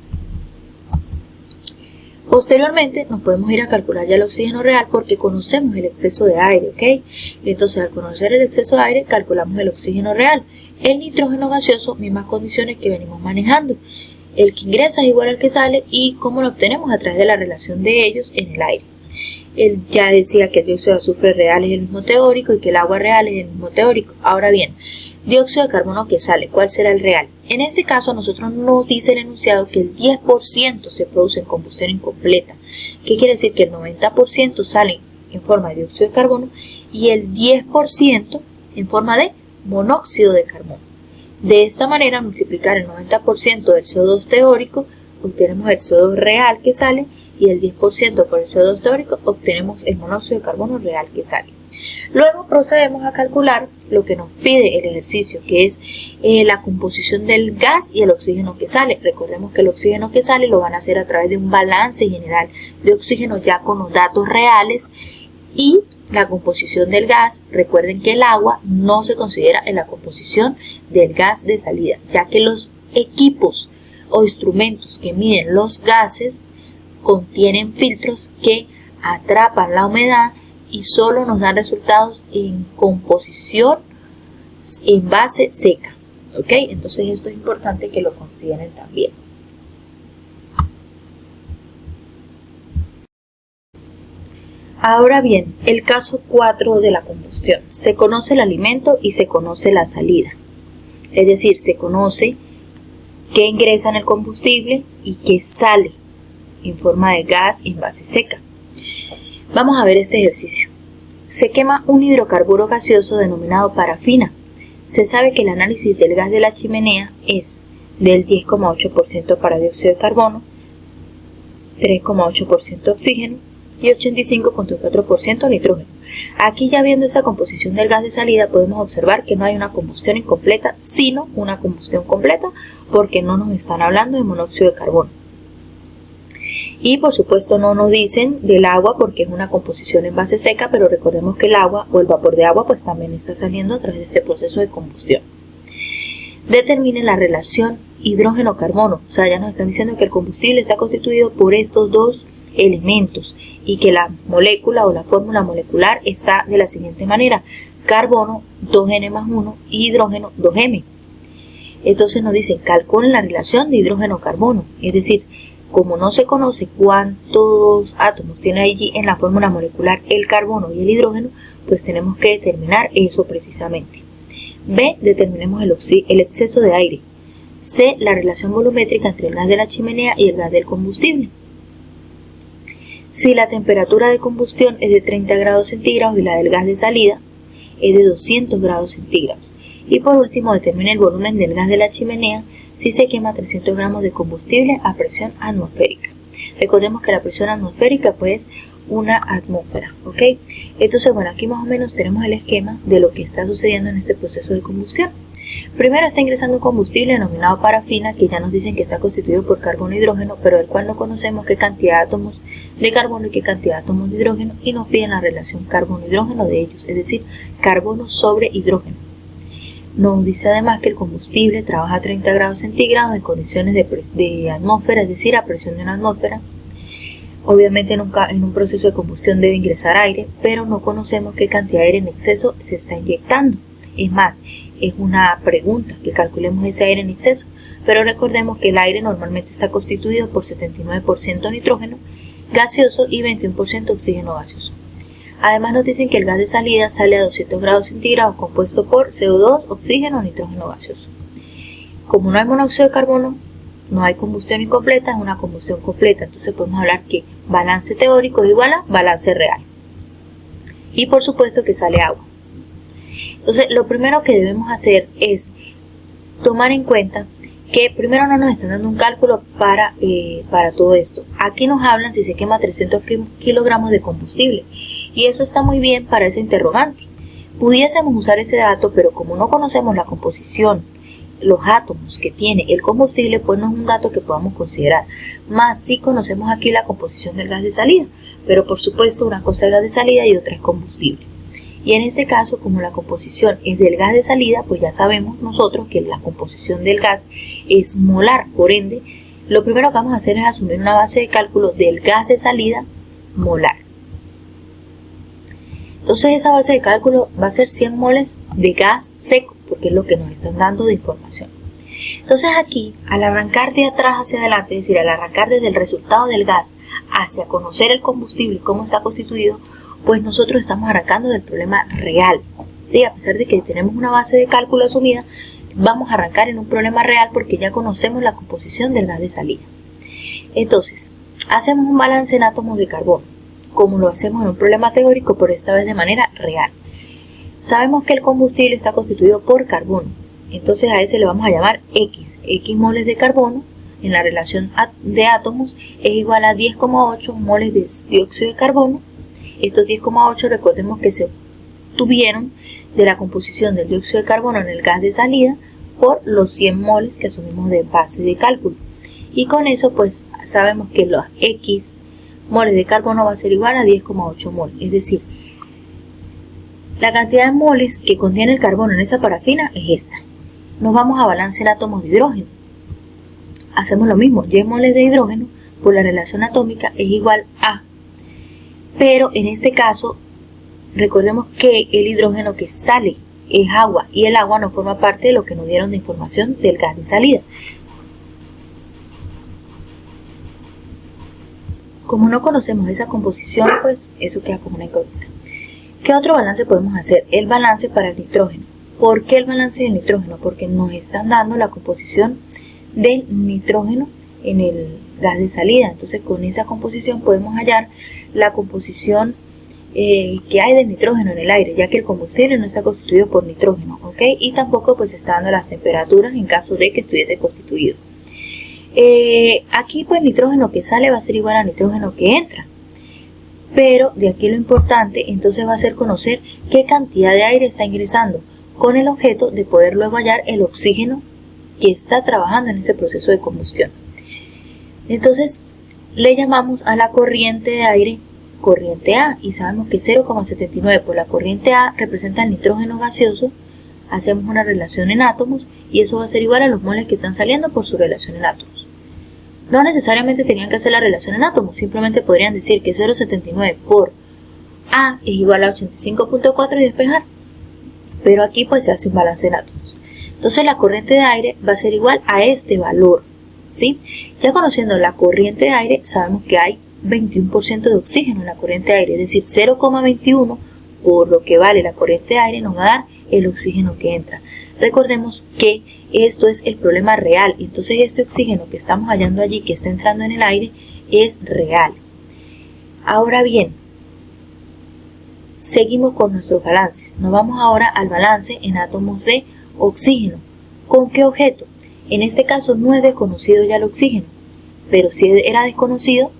Posteriormente nos podemos ir a calcular ya el oxígeno real porque conocemos el exceso de aire, ¿ok? Entonces al conocer el exceso de aire calculamos el oxígeno real. El nitrógeno gaseoso, mismas condiciones que venimos manejando. El que ingresa es igual al que sale y cómo lo obtenemos a través de la relación de ellos en el aire. Él ya decía que el dióxido de azufre real es el mismo teórico y que el agua real es el mismo teórico. Ahora bien, dióxido de carbono que sale, ¿cuál será el real? En este caso a nosotros nos dice el enunciado que el 10% se produce en combustión incompleta. ¿Qué quiere decir? Que el 90% sale en forma de dióxido de carbono y el 10% en forma de monóxido de carbono. De esta manera, multiplicar el 90% del CO2 teórico, obtenemos el CO2 real que sale y el 10% por el CO2 teórico obtenemos el monóxido de carbono real que sale. Luego procedemos a calcular lo que nos pide el ejercicio, que es la composición del gas y el oxígeno que sale. Recordemos que el oxígeno que sale lo van a hacer a través de un balance general de oxígeno ya con los datos reales, y la composición del gas, recuerden que el agua no se considera en la composición del gas de salida, ya que los equipos o instrumentos que miden los gases contienen filtros que atrapan la humedad y solo nos dan resultados en composición en base seca. ¿Ok? Entonces esto es importante que lo consideren también. Ahora bien, el caso 4 de la combustión. Se conoce el alimento y se conoce la salida. Es decir, se conoce qué ingresa en el combustible y qué sale en forma de gas en base seca. Vamos a ver este ejercicio. Se quema un hidrocarburo gaseoso denominado parafina. Se sabe que el análisis del gas de la chimenea es del 10,8% para dióxido de carbono, 3,8% oxígeno y 85,4% nitrógeno. Aquí, ya viendo esa composición del gas de salida, podemos observar que no hay una combustión incompleta, sino una combustión completa, porque no nos están hablando de monóxido de carbono. Y por supuesto no nos dicen del agua porque es una composición en base seca, pero recordemos que el agua o el vapor de agua pues también está saliendo a través de este proceso de combustión. Determinen la relación hidrógeno-carbono, o sea, ya nos están diciendo que el combustible está constituido por estos dos elementos y que la molécula o la fórmula molecular está de la siguiente manera: carbono 2N más 1 y hidrógeno 2M. Entonces nos dicen calculen la relación de hidrógeno-carbono, es decir, como no se conoce cuántos átomos tiene allí en la fórmula molecular el carbono y el hidrógeno, pues tenemos que determinar eso precisamente. B, determinemos el exceso de aire. C, la relación volumétrica entre el gas de la chimenea y el gas del combustible. Si la temperatura de combustión es de 30 grados centígrados y la del gas de salida es de 200 grados centígrados. Y por último, determine el volumen del gas de la chimenea si se quema 300 gramos de combustible a presión atmosférica. Recordemos que la presión atmosférica pues una atmósfera, ¿ok? Entonces, bueno, aquí más o menos tenemos el esquema de lo que está sucediendo en este proceso de combustión. Primero está ingresando un combustible denominado parafina, que ya nos dicen que está constituido por carbono e hidrógeno, pero del cual no conocemos qué cantidad de átomos de carbono y qué cantidad de átomos de hidrógeno, y nos piden la relación carbono-hidrógeno de ellos, es decir, carbono sobre hidrógeno. Nos dice además que el combustible trabaja a 30 grados centígrados en condiciones de atmósfera, es decir, a presión de una atmósfera, Obviamente en un proceso de combustión debe ingresar aire, pero no conocemos qué cantidad de aire en exceso se está inyectando. Es más, es una pregunta que calculemos ese aire en exceso, pero recordemos que el aire normalmente está constituido por 79% nitrógeno gaseoso y 21% oxígeno gaseoso. Además nos dicen que el gas de salida sale a 200 grados centígrados compuesto por CO2, oxígeno, nitrógeno gaseoso. Como no hay monóxido de carbono, no hay combustión incompleta, es una combustión completa. Entonces podemos hablar que balance teórico es igual a balance real. Y por supuesto que sale agua. Entonces lo primero que debemos hacer es tomar en cuenta que primero no nos están dando un cálculo para todo esto. Aquí nos hablan si se quema 300 kilogramos de combustible. Y eso está muy bien para ese interrogante. Pudiésemos usar ese dato, pero como no conocemos la composición, los átomos que tiene el combustible, pues no es un dato que podamos considerar. Más si conocemos aquí la composición del gas de salida, pero por supuesto una cosa es gas de salida y otra es combustible. Y en este caso, como la composición es del gas de salida, pues ya sabemos nosotros que la composición del gas es molar. Por ende, lo primero que vamos a hacer es asumir una base de cálculo del gas de salida molar. Entonces esa base de cálculo va a ser 100 moles de gas seco, porque es lo que nos están dando de información. Entonces aquí, al arrancar de atrás hacia adelante, es decir, al arrancar desde el resultado del gas hacia conocer el combustible y cómo está constituido, pues nosotros estamos arrancando del problema real. ¿Sí? A pesar de que tenemos una base de cálculo asumida, vamos a arrancar en un problema real porque ya conocemos la composición del gas de salida. Entonces, hacemos un balance en átomos de carbono, como lo hacemos en un problema teórico, pero esta vez de manera real. Sabemos que el combustible está constituido por carbono, entonces a ese le vamos a llamar X. X moles de carbono en la relación de átomos es igual a 10,8 moles de dióxido de carbono. Estos 10,8 recordemos que se obtuvieron de la composición del dióxido de carbono en el gas de salida por los 100 moles que asumimos de base de cálculo. Y con eso pues sabemos que los X moles de carbono va a ser igual a 10,8 moles, es decir, la cantidad de moles que contiene el carbono en esa parafina es esta. Nos vamos a balance en átomos de hidrógeno. Hacemos lo mismo, Y moles de hidrógeno por la relación atómica es igual a, pero en este caso recordemos que el hidrógeno que sale es agua y el agua no forma parte de lo que nos dieron de información del gas de salida. Como no conocemos esa composición, pues eso queda como una incógnita. ¿Qué otro balance podemos hacer? El balance para el nitrógeno. ¿Por qué el balance del nitrógeno? Porque nos están dando la composición del nitrógeno en el gas de salida. Entonces con esa composición podemos hallar la composición que hay de nitrógeno en el aire, ya que el combustible no está constituido por nitrógeno, ¿ok? Y tampoco pues está dando las temperaturas en caso de que estuviese constituido. Aquí pues el nitrógeno que sale va a ser igual al nitrógeno que entra, pero de aquí lo importante entonces va a ser conocer qué cantidad de aire está ingresando, con el objeto de poder luego hallar el oxígeno que está trabajando en ese proceso de combustión. Entonces le llamamos a la corriente de aire corriente A y sabemos que 0,79 por la corriente A representa el nitrógeno gaseoso. Hacemos una relación en átomos y eso va a ser igual a los moles que están saliendo por su relación en átomos. No necesariamente tenían que hacer la relación en átomos, simplemente podrían decir que 0,79 por A es igual a 85,4 y despejar. Pero aquí pues se hace un balance en átomos. Entonces la corriente de aire va a ser igual a este valor, ¿sí? Ya conociendo la corriente de aire, sabemos que hay 21% de oxígeno en la corriente de aire, es decir, 0,21 por lo que vale la corriente de aire nos va a dar el oxígeno que entra. Recordemos que esto es el problema real, entonces este oxígeno que estamos hallando allí, que está entrando en el aire, es real. Ahora bien, seguimos con nuestros balances. Nos vamos ahora al balance en átomos de oxígeno. ¿Con qué objeto? En este caso no es desconocido ya el oxígeno, pero sí era desconocido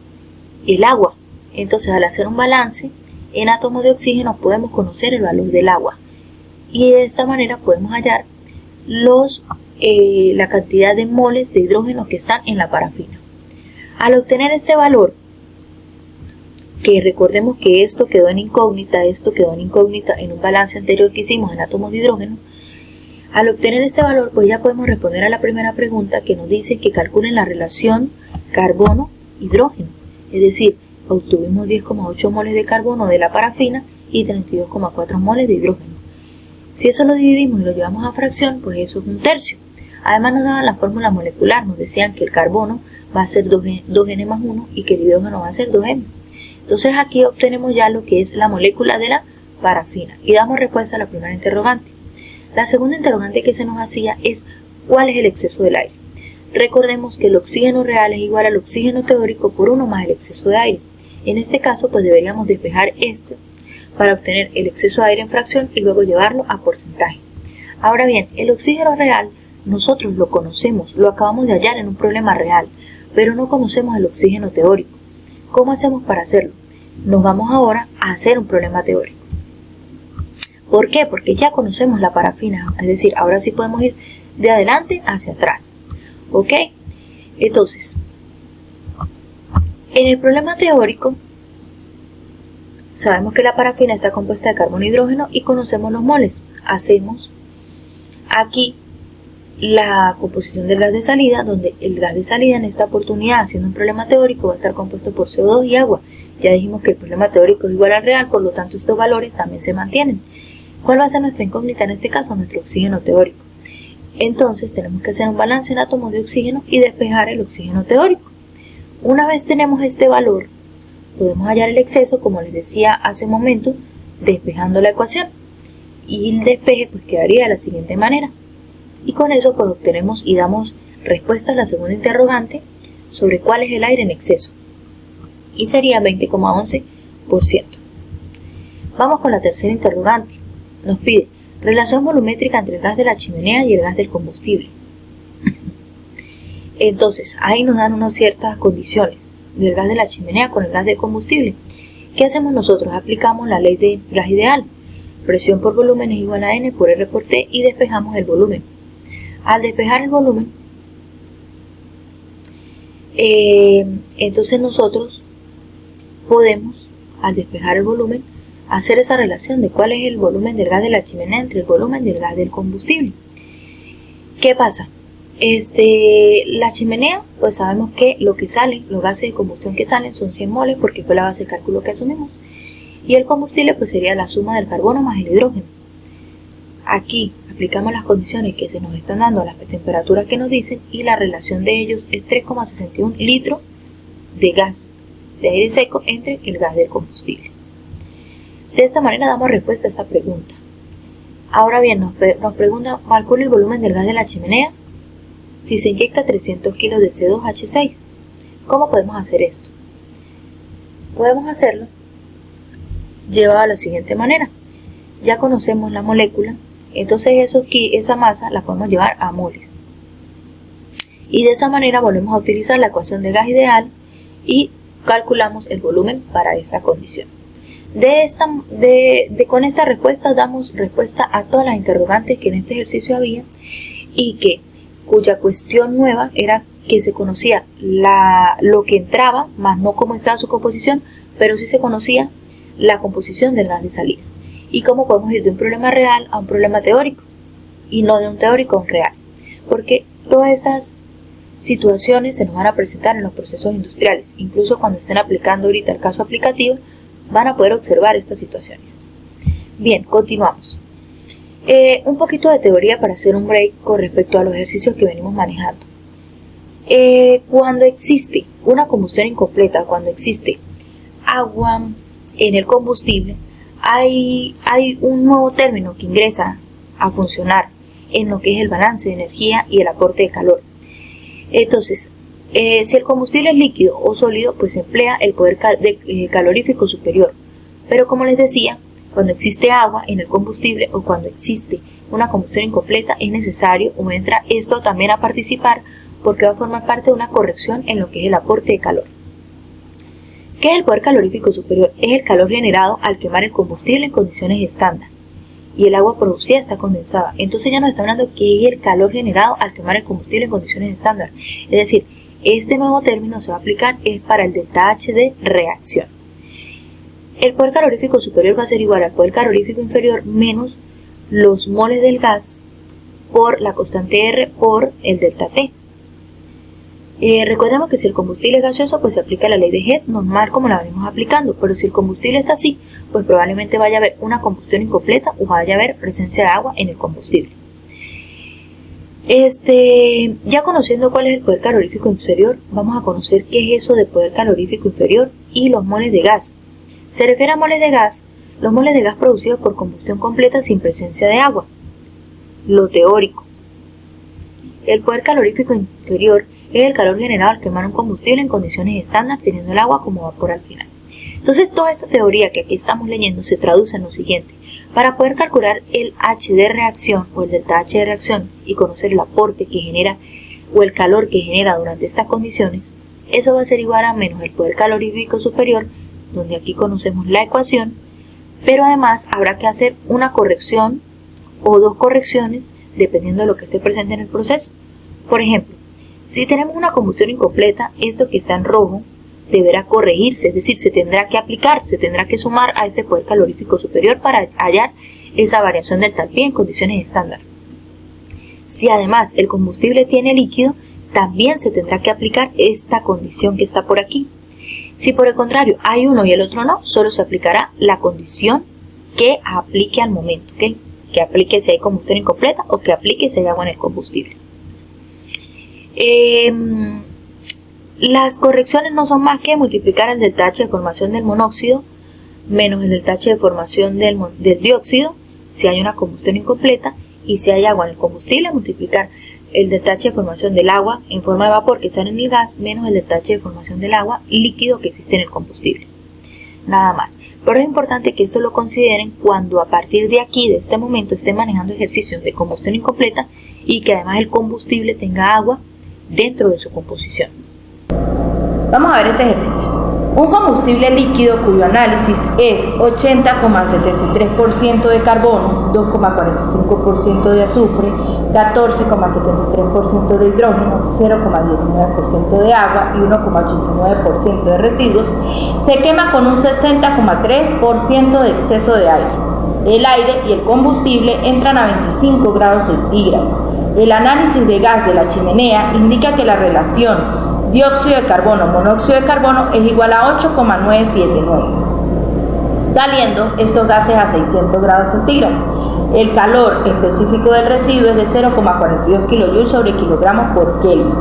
el agua. Entonces al hacer un balance en átomos de oxígeno podemos conocer el valor del agua y de esta manera podemos hallar la cantidad de moles de hidrógeno que están en la parafina. Al obtener este valor, que recordemos que esto quedó en incógnita en un balance anterior que hicimos en átomos de hidrógeno, al obtener este valor pues ya podemos responder a la primera pregunta que nos dice que calculen la relación carbono-hidrógeno, es decir, obtuvimos 10,8 moles de carbono de la parafina y 32,4 moles de hidrógeno. Si eso lo dividimos y lo llevamos a fracción, pues eso es 1/3. Además nos daban la fórmula molecular, nos decían que el carbono va a ser 2N más 1 y que el hidrógeno va a ser 2M. Entonces aquí obtenemos ya lo que es la molécula de la parafina y damos respuesta a la primera interrogante. La segunda interrogante que se nos hacía es ¿cuál es el exceso del aire? Recordemos que el oxígeno real es igual al oxígeno teórico por 1 más el exceso de aire. En este caso pues deberíamos despejar esto para obtener el exceso de aire en fracción y luego llevarlo a porcentaje. Ahora bien, el oxígeno real nosotros lo conocemos, lo acabamos de hallar en un problema real, pero no conocemos el oxígeno teórico. ¿Cómo hacemos para hacerlo? Nos vamos ahora a hacer un problema teórico. ¿Por qué? Porque ya conocemos la parafina, es decir, ahora sí podemos ir de adelante hacia atrás. ¿Ok? Entonces, en el problema teórico, sabemos que la parafina está compuesta de carbono e hidrógeno y conocemos los moles. Hacemos aquí la composición del gas de salida, donde el gas de salida en esta oportunidad, haciendo un problema teórico, va a estar compuesto por CO2 y agua. Ya dijimos que el problema teórico es igual al real, por lo tanto estos valores también se mantienen. ¿Cuál va a ser nuestra incógnita en este caso? Nuestro oxígeno teórico. Entonces tenemos que hacer un balance en átomos de oxígeno y despejar el oxígeno teórico. Una vez tenemos este valor, podemos hallar el exceso, como les decía hace un momento, despejando la ecuación. Y el despeje pues quedaría de la siguiente manera. Y con eso pues obtenemos y damos respuesta a la segunda interrogante sobre cuál es el aire en exceso. Y sería 20,11%. Vamos con la tercera interrogante. Nos pide relación volumétrica entre el gas de la chimenea y el gas del combustible. Entonces, ahí nos dan unas ciertas condiciones del gas de la chimenea con el gas del combustible. ¿Qué hacemos nosotros? Aplicamos la ley de gas ideal. Presión por volumen es igual a N por R por T y despejamos el volumen. Al despejar el volumen, entonces nosotros podemos, al despejar el volumen, hacer esa relación de cuál es el volumen del gas de la chimenea entre el volumen del gas del combustible. ¿Qué pasa? La chimenea, pues sabemos que lo que sale, los gases de combustión que salen son 100 moles porque fue la base de cálculo que asumimos. Y el combustible pues sería la suma del carbono más el hidrógeno. Aquí aplicamos las condiciones que se nos están dando a las temperaturas que nos dicen y la relación de ellos es 3,61 litros de gas de aire seco entre el gas del combustible. De esta manera damos respuesta a esta pregunta. Ahora bien, nos pregunta, calcula el volumen del gas de la chimenea si se inyecta 300 kilos de C2H6. ¿Cómo podemos hacer esto? Podemos hacerlo llevado a la siguiente manera. Ya conocemos la molécula, entonces esa masa la podemos llevar a moles. Y de esa manera volvemos a utilizar la ecuación de gas ideal y calculamos el volumen para esta condición. Con esta respuesta damos respuesta a todas las interrogantes que en este ejercicio había y cuya cuestión nueva era que se conocía lo que entraba, más no cómo estaba su composición, pero sí se conocía la composición del gas de salida. Y cómo podemos ir de un problema real a un problema teórico y no de un teórico a un real. Porque todas estas situaciones se nos van a presentar en los procesos industriales. Incluso cuando estén aplicando ahorita el caso aplicativo, van a poder observar estas situaciones. Bien, continuamos. Un poquito de teoría para hacer un break con respecto a los ejercicios que venimos manejando. Cuando existe una combustión incompleta, cuando existe agua en el combustible, hay un nuevo término que ingresa a funcionar en lo que es el balance de energía y el aporte de calor. Entonces, si el combustible es líquido o sólido, pues se emplea el poder calorífico superior. Pero como les decía, cuando existe agua en el combustible o cuando existe una combustión incompleta, es necesario o entra esto también a participar porque va a formar parte de una corrección en lo que es el aporte de calor. ¿Qué es el poder calorífico superior? Es el calor generado al quemar el combustible en condiciones estándar y el agua producida está condensada. Entonces ya nos está hablando que es el calor generado al quemar el combustible en condiciones estándar. Es decir, este nuevo término se va a aplicar es para el delta H de reacción. El poder calorífico superior va a ser igual al poder calorífico inferior menos los moles del gas por la constante R por el delta T. Recordemos que si el combustible es gaseoso, pues se aplica la ley de Hess normal como la venimos aplicando, pero si el combustible está así, pues probablemente vaya a haber una combustión incompleta o vaya a haber presencia de agua en el combustible. Ya conociendo cuál es el poder calorífico inferior, vamos a conocer qué es eso de poder calorífico inferior y los moles de gas. Se refiere a moles de gas, los moles de gas producidos por combustión completa sin presencia de agua. Lo teórico. El poder calorífico inferior es el calor generado al quemar un combustible en condiciones estándar, teniendo el agua como vapor al final. Entonces, toda esta teoría que aquí estamos leyendo se traduce en lo siguiente. Para poder calcular el H de reacción o el delta H de reacción y conocer el aporte que genera o el calor que genera durante estas condiciones, eso va a ser igual a menos el poder calorífico superior, donde aquí conocemos la ecuación, pero además habrá que hacer una corrección o dos correcciones dependiendo de lo que esté presente en el proceso. Por ejemplo, si tenemos una combustión incompleta, esto que está en rojo deberá corregirse, es decir, se tendrá que aplicar, se tendrá que sumar a este poder calorífico superior para hallar esa variación del tal pi en condiciones estándar. Si además el combustible tiene líquido, también se tendrá que aplicar esta condición que está por aquí. Si por el contrario hay uno y el otro no, solo se aplicará la condición que aplique al momento, ¿okay? Que aplique si hay combustión incompleta o que aplique si hay agua en el combustible. Las correcciones no son más que multiplicar el delta H de formación del monóxido menos el delta H de formación del dióxido si hay una combustión incompleta, y si hay agua en el combustible, multiplicar el delta H de formación del agua en forma de vapor que sale en el gas menos el delta H de formación del agua líquido que existe en el combustible. Nada más. Pero es importante que esto lo consideren cuando a partir de aquí, de este momento, estén manejando ejercicios de combustión incompleta y que además el combustible tenga agua dentro de su composición. Vamos a ver este ejercicio. Un combustible líquido cuyo análisis es 80,73% de carbono, 2,45% de azufre, 14,73% de hidrógeno, 0,19% de agua y 1,89% de residuos, se quema con un 60,3% de exceso de aire. El aire y el combustible entran a 25 grados centígrados. El análisis de gas de la chimenea indica que la relación dióxido de carbono, monóxido de carbono es igual a 8,979, saliendo estos gases a 600 grados centígrados. El calor específico del residuo es de 0,42 kJ sobre kilogramos por Kelvin.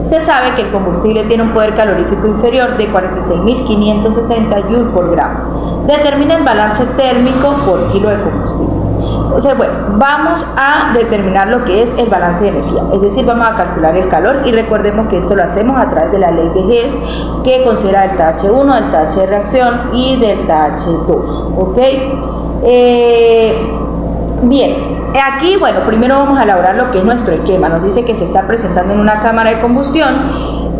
Se sabe que el combustible tiene un poder calorífico inferior de 46.560 Joule por gramo. Determina el balance térmico por kilo de combustible. Entonces, bueno, vamos a determinar lo que es el balance de energía, es decir, vamos a calcular el calor y recordemos que esto lo hacemos a través de la ley de Hess, que considera delta H1, delta H de reacción y delta H2, ¿ok? Bien, aquí, bueno, primero vamos a elaborar lo que es nuestro esquema. Nos dice que se está presentando en una cámara de combustión,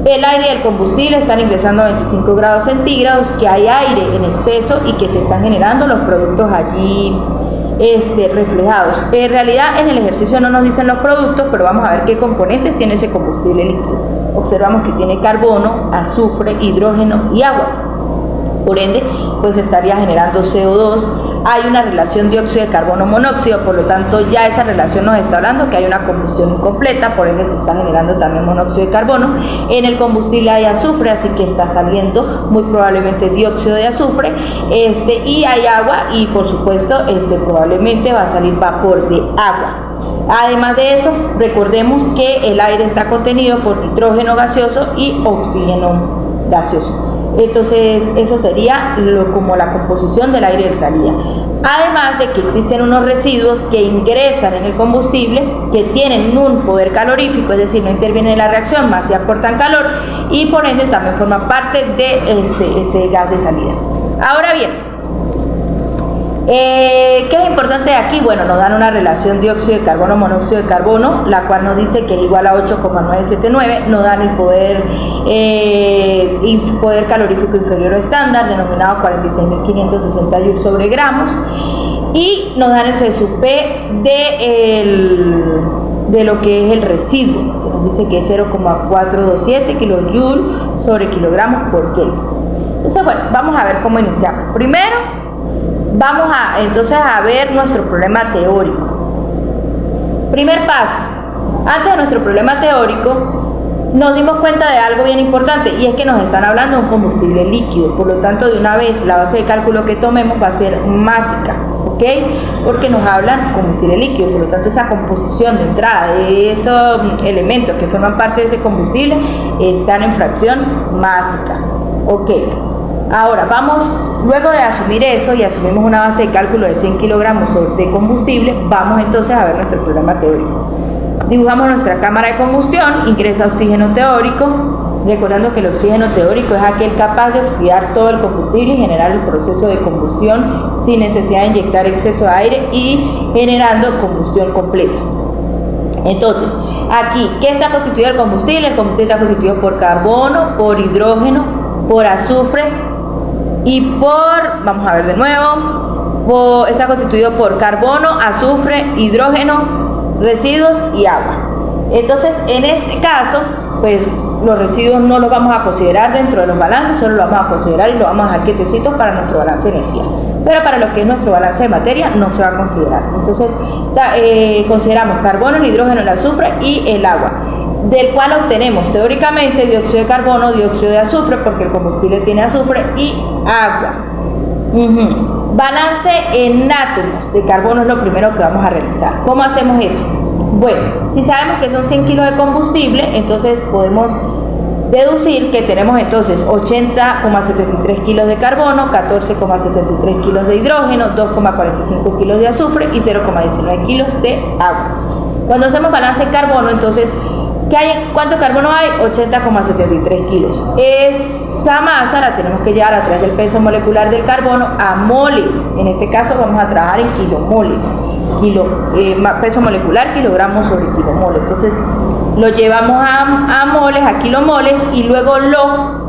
el aire y el combustible están ingresando a 25 grados centígrados, que hay aire en exceso y que se están generando los productos allí reflejados. En realidad en el ejercicio no nos dicen los productos, pero vamos a ver qué componentes tiene ese combustible líquido. Observamos que tiene carbono, azufre, hidrógeno y agua. Por ende, pues estaría generando CO2. Hay una relación dióxido de carbono monóxido, por lo tanto ya esa relación nos está hablando que hay una combustión incompleta, por ende se está generando también monóxido de carbono. En el combustible hay azufre, así que está saliendo muy probablemente dióxido de azufre, y hay agua y por supuesto probablemente va a salir vapor de agua. Además de eso, recordemos que el aire está contenido por nitrógeno gaseoso y oxígeno gaseoso. Entonces eso sería como la composición del aire de salida. Además de que existen unos residuos que ingresan en el combustible que tienen un poder calorífico, es decir, no intervienen en la reacción, más si aportan calor y por ende también forman parte de ese gas de salida. Ahora bien, ¿qué es importante de aquí? Bueno, nos dan una relación dióxido de carbono, monóxido de carbono, la cual nos dice que es igual a 8,979, nos dan el poder calorífico inferior o estándar, denominado 46.560 Joule sobre gramos, y nos dan el C sub P de lo que es el residuo, que nos dice que es 0,427 kJ sobre kilogramos por Kelvin. Entonces, bueno, vamos a ver cómo iniciamos. Primero, vamos entonces a ver nuestro problema teórico. Primer paso, antes de nuestro problema teórico, nos dimos cuenta de algo bien importante, y es que nos están hablando de un combustible líquido. Por lo tanto, de una vez la base de cálculo que tomemos va a ser másica, ¿ok? Porque nos hablan combustible líquido. Por lo tanto, esa composición de entrada de esos elementos que forman parte de ese combustible están en fracción másica, ¿ok? Ahora vamos, luego de asumir eso y asumimos una base de cálculo de 100 kilogramos de combustible, vamos entonces a ver nuestro problema teórico. Dibujamos nuestra cámara de combustión, ingresa oxígeno teórico, recordando que el oxígeno teórico es aquel capaz de oxidar todo el combustible y generar el proceso de combustión sin necesidad de inyectar exceso de aire y generando combustión completa. Entonces, aquí, ¿qué está constituido el combustible? El combustible está constituido por carbono, por hidrógeno, por azufre y vamos a ver de nuevo, está constituido por carbono, azufre, hidrógeno, residuos y agua. Entonces, en este caso, pues los residuos no los vamos a considerar dentro de los balances, solo los vamos a considerar y lo vamos a dejar quietecitos para nuestro balance de energía. Pero para lo que es nuestro balance de materia no se va a considerar. Entonces, consideramos carbono, el hidrógeno, el azufre y el agua, del cual obtenemos teóricamente dióxido de carbono, dióxido de azufre, porque el combustible tiene azufre, y agua. Balance en átomos de carbono es lo primero que vamos a realizar. ¿Cómo hacemos eso? Bueno, si sabemos que son 100 kilos de combustible, entonces podemos deducir que tenemos entonces 80,73 kilos de carbono, 14,73 kilos de hidrógeno, 2,45 kilos de azufre y 0,19 kilos de agua. Cuando hacemos balance en carbono, entonces, ¿cuánto carbono hay? 80,73 kilos. Esa masa la tenemos que llevar a través del peso molecular del carbono a moles. En este caso vamos a trabajar en kilomoles. Peso molecular, kilogramos sobre kilomoles. Entonces lo llevamos a moles, a kilomoles, y luego lo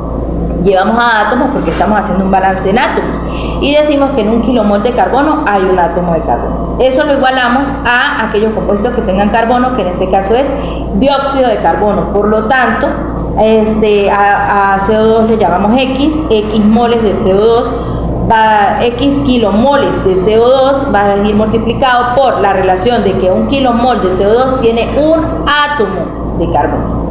llevamos a átomos porque estamos haciendo un balance en átomos. Y decimos que en un kilomol de carbono hay un átomo de carbono. Eso lo igualamos a aquellos compuestos que tengan carbono, que en este caso es dióxido de carbono. Por lo tanto, a CO2 le llamamos X moles de CO2, X kilomoles de CO2 va a ir multiplicado por la relación de que un kilomol de CO2 tiene un átomo de carbono.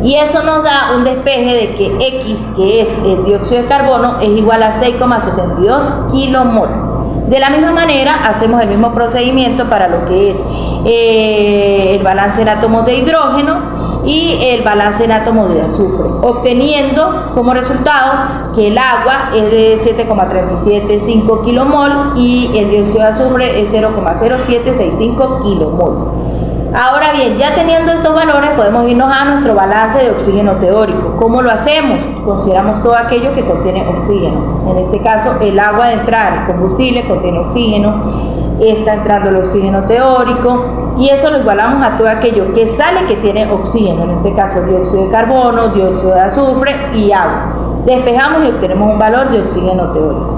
Y eso nos da un despeje de que X, que es el dióxido de carbono, es igual a 6,72 kilomol. De la misma manera, hacemos el mismo procedimiento para lo que es el balance en átomos de hidrógeno y el balance en átomos de azufre, obteniendo como resultado que el agua es de 7,375 kilomol y el dióxido de azufre es 0,0765 kilomol. Ahora bien, ya teniendo estos valores, podemos irnos a nuestro balance de oxígeno teórico. ¿Cómo lo hacemos? Consideramos todo aquello que contiene oxígeno. En este caso, el agua de entrada, el combustible, contiene oxígeno. Está entrando el oxígeno teórico, y eso lo igualamos a todo aquello que sale que tiene oxígeno. En este caso, dióxido de carbono, dióxido de azufre y agua. Despejamos y obtenemos un valor de oxígeno teórico.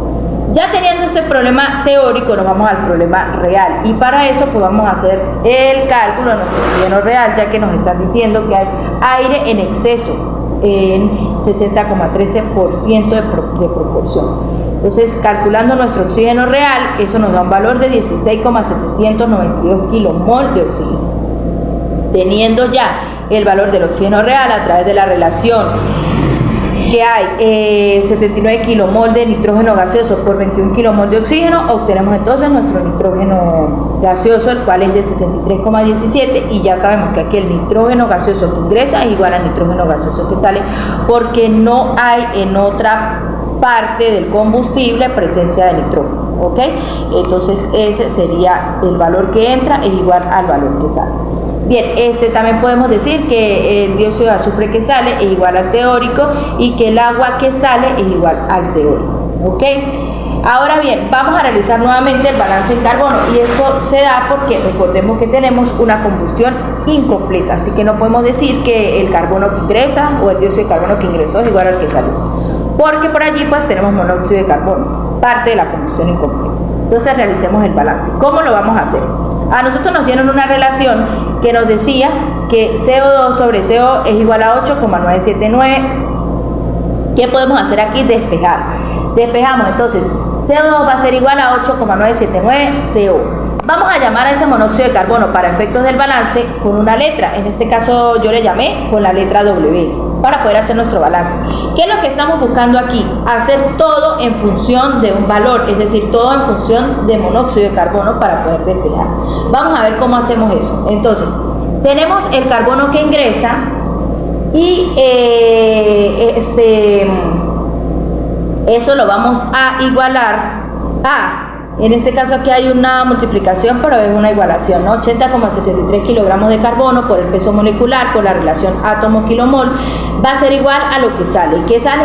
Ya teniendo este problema teórico, nos vamos al problema real, y para eso pues vamos a hacer el cálculo de nuestro oxígeno real, ya que nos están diciendo que hay aire en exceso en 60,13% de proporción. Entonces, calculando nuestro oxígeno real, eso nos da un valor de 16,792 kilomol de oxígeno. Teniendo ya el valor del oxígeno real a través de la relación que hay 79 kilomol de nitrógeno gaseoso por 21 kilomol de oxígeno, obtenemos entonces nuestro nitrógeno gaseoso, el cual es de 63,17, y ya sabemos que aquí el nitrógeno gaseoso que ingresa es igual al nitrógeno gaseoso que sale, porque no hay en otra parte del combustible presencia de nitrógeno, ¿ok? Entonces ese sería el valor que entra, es igual al valor que sale. Bien, también podemos decir que el dióxido de azufre que sale es igual al teórico y que el agua que sale es igual al teórico, ¿ok? Ahora bien, vamos a realizar nuevamente el balance en carbono, y esto se da porque recordemos que tenemos una combustión incompleta, así que no podemos decir que el carbono que ingresa o el dióxido de carbono que ingresó es igual al que salió, porque por allí pues tenemos monóxido de carbono, parte de la combustión incompleta. Entonces realicemos el balance. ¿Cómo lo vamos a hacer? A nosotros nos dieron una relación que nos decía que CO2 sobre CO es igual a 8,979. ¿Qué podemos hacer aquí? Despejar. Despejamos, entonces CO2 va a ser igual a 8,979 CO. Vamos a llamar a ese monóxido de carbono para efectos del balance con una letra. En este caso yo le llamé con la letra W para poder hacer nuestro balance. ¿Qué es lo que estamos buscando aquí? Hacer todo en función de un valor, es decir, todo en función de monóxido de carbono para poder despejar. Vamos a ver cómo hacemos eso. Entonces, tenemos el carbono que ingresa y eso lo vamos a igualar a, en este caso aquí hay una multiplicación, pero es una igualación, ¿no? 80,73 kilogramos de carbono por el peso molecular, por la relación átomo-kilomol, va a ser igual a lo que sale. ¿Y qué sale?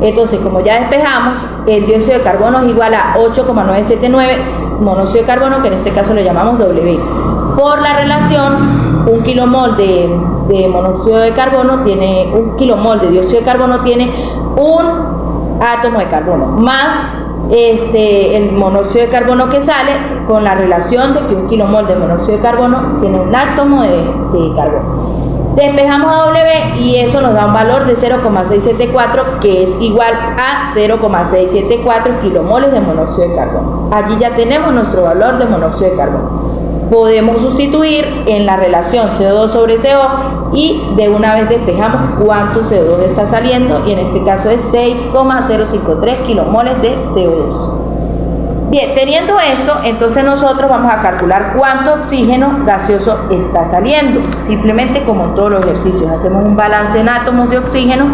Entonces, como ya despejamos, el dióxido de carbono es igual a 8,979 monóxido de carbono, que en este caso lo llamamos W. Por la relación, un kilomol de monóxido de carbono tiene, un kilomol de dióxido de carbono tiene un átomo de carbono, más el monóxido de carbono que sale, con la relación de que un kilomol de monóxido de carbono tiene un átomo de carbono. Despejamos a W y eso nos da un valor de 0,674, que es igual a 0,674 kilomoles de monóxido de carbono. Allí ya tenemos nuestro valor de monóxido de carbono. Podemos sustituir en la relación CO2 sobre CO y de una vez despejamos cuánto CO2 está saliendo, y en este caso es 6,053 kilomoles de CO2. Bien, teniendo esto, entonces nosotros vamos a calcular cuánto oxígeno gaseoso está saliendo. Simplemente, como en todos los ejercicios, hacemos un balance en átomos de oxígeno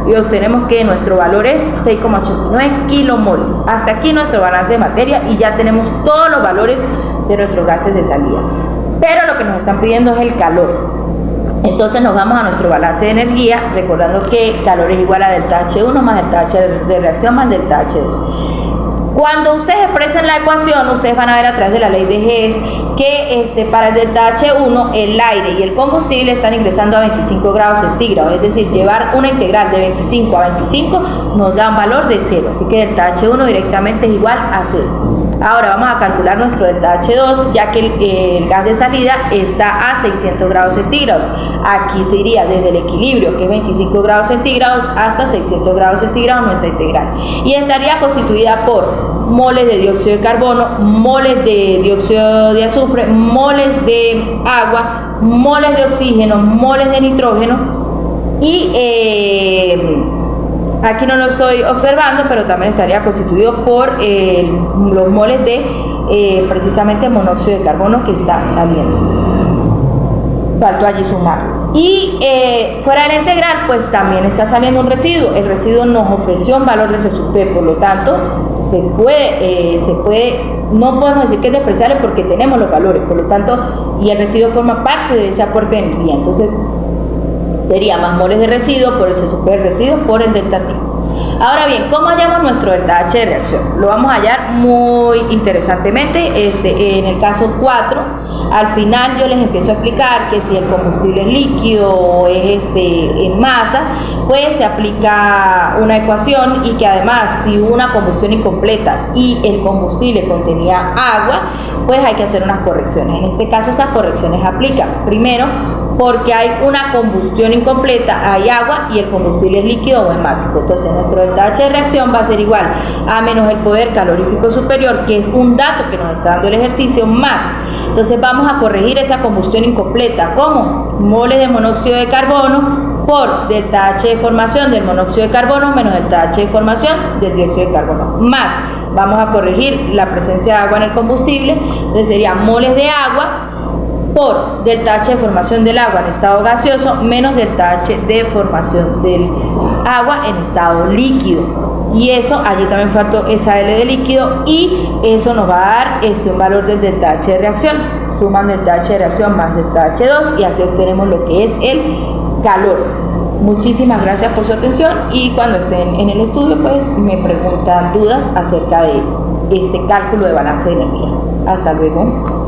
y obtenemos que nuestro valor es 6,89 kilomoles. Hasta aquí nuestro balance de materia y ya tenemos todos los valores de nuestros gases de salida. Pero lo que nos están pidiendo es el calor. Entonces nos vamos a nuestro balance de energía, recordando que calor es igual a delta H1 más delta H de reacción más delta H2. Cuando ustedes expresen la ecuación, ustedes van a ver a través de la ley de Hess que para el delta H1 el aire y el combustible están ingresando a 25 grados centígrados, es decir, llevar una integral de 25 a 25 nos da un valor de 0, así que delta H1 directamente es igual a 0. Ahora vamos a calcular nuestro delta H2, ya que el gas de salida está a 600 grados centígrados. Aquí se iría desde el equilibrio, que es 25 grados centígrados, hasta 600 grados centígrados nuestra integral. Y estaría constituida por moles de dióxido de carbono, moles de dióxido de azufre, moles de agua, moles de oxígeno, moles de nitrógeno y aquí no lo estoy observando, pero también estaría constituido por los moles de precisamente monóxido de carbono que está saliendo. Faltó allí sumar. Y fuera de la integral, pues también está saliendo un residuo. El residuo nos ofreció un valor de C/P, por lo tanto, no podemos decir que es despreciable porque tenemos los valores, por lo tanto, y el residuo forma parte de ese aporte de energía. Entonces, sería más moles de residuo por el C/P del residuo por el delta T. Ahora bien, ¿cómo hallamos nuestro delta H de reacción? Lo vamos a hallar muy interesantemente. En el caso 4, al final yo les empiezo a explicar que si el combustible es líquido o es en masa, pues se aplica una ecuación, y que además si hubo una combustión incompleta y el combustible contenía agua, pues hay que hacer unas correcciones. En este caso esas correcciones aplican. Primero, porque hay una combustión incompleta, hay agua y el combustible es líquido o es másico. Entonces nuestro delta H de reacción va a ser igual a menos el poder calorífico superior, que es un dato que nos está dando el ejercicio, más. Entonces vamos a corregir esa combustión incompleta como moles de monóxido de carbono por delta H de formación del monóxido de carbono menos delta H de formación del dióxido de carbono, más vamos a corregir la presencia de agua en el combustible. Entonces sería moles de agua por delta H de formación del agua en estado gaseoso menos delta H de formación del agua en estado líquido. Y eso, allí también faltó esa L de líquido, y eso nos va a dar un valor del delta H de reacción. Suman delta H de reacción más delta H2 y así obtenemos lo que es el calor. Muchísimas gracias por su atención, y cuando estén en el estudio pues me preguntan dudas acerca de este cálculo de balance de energía. Hasta luego.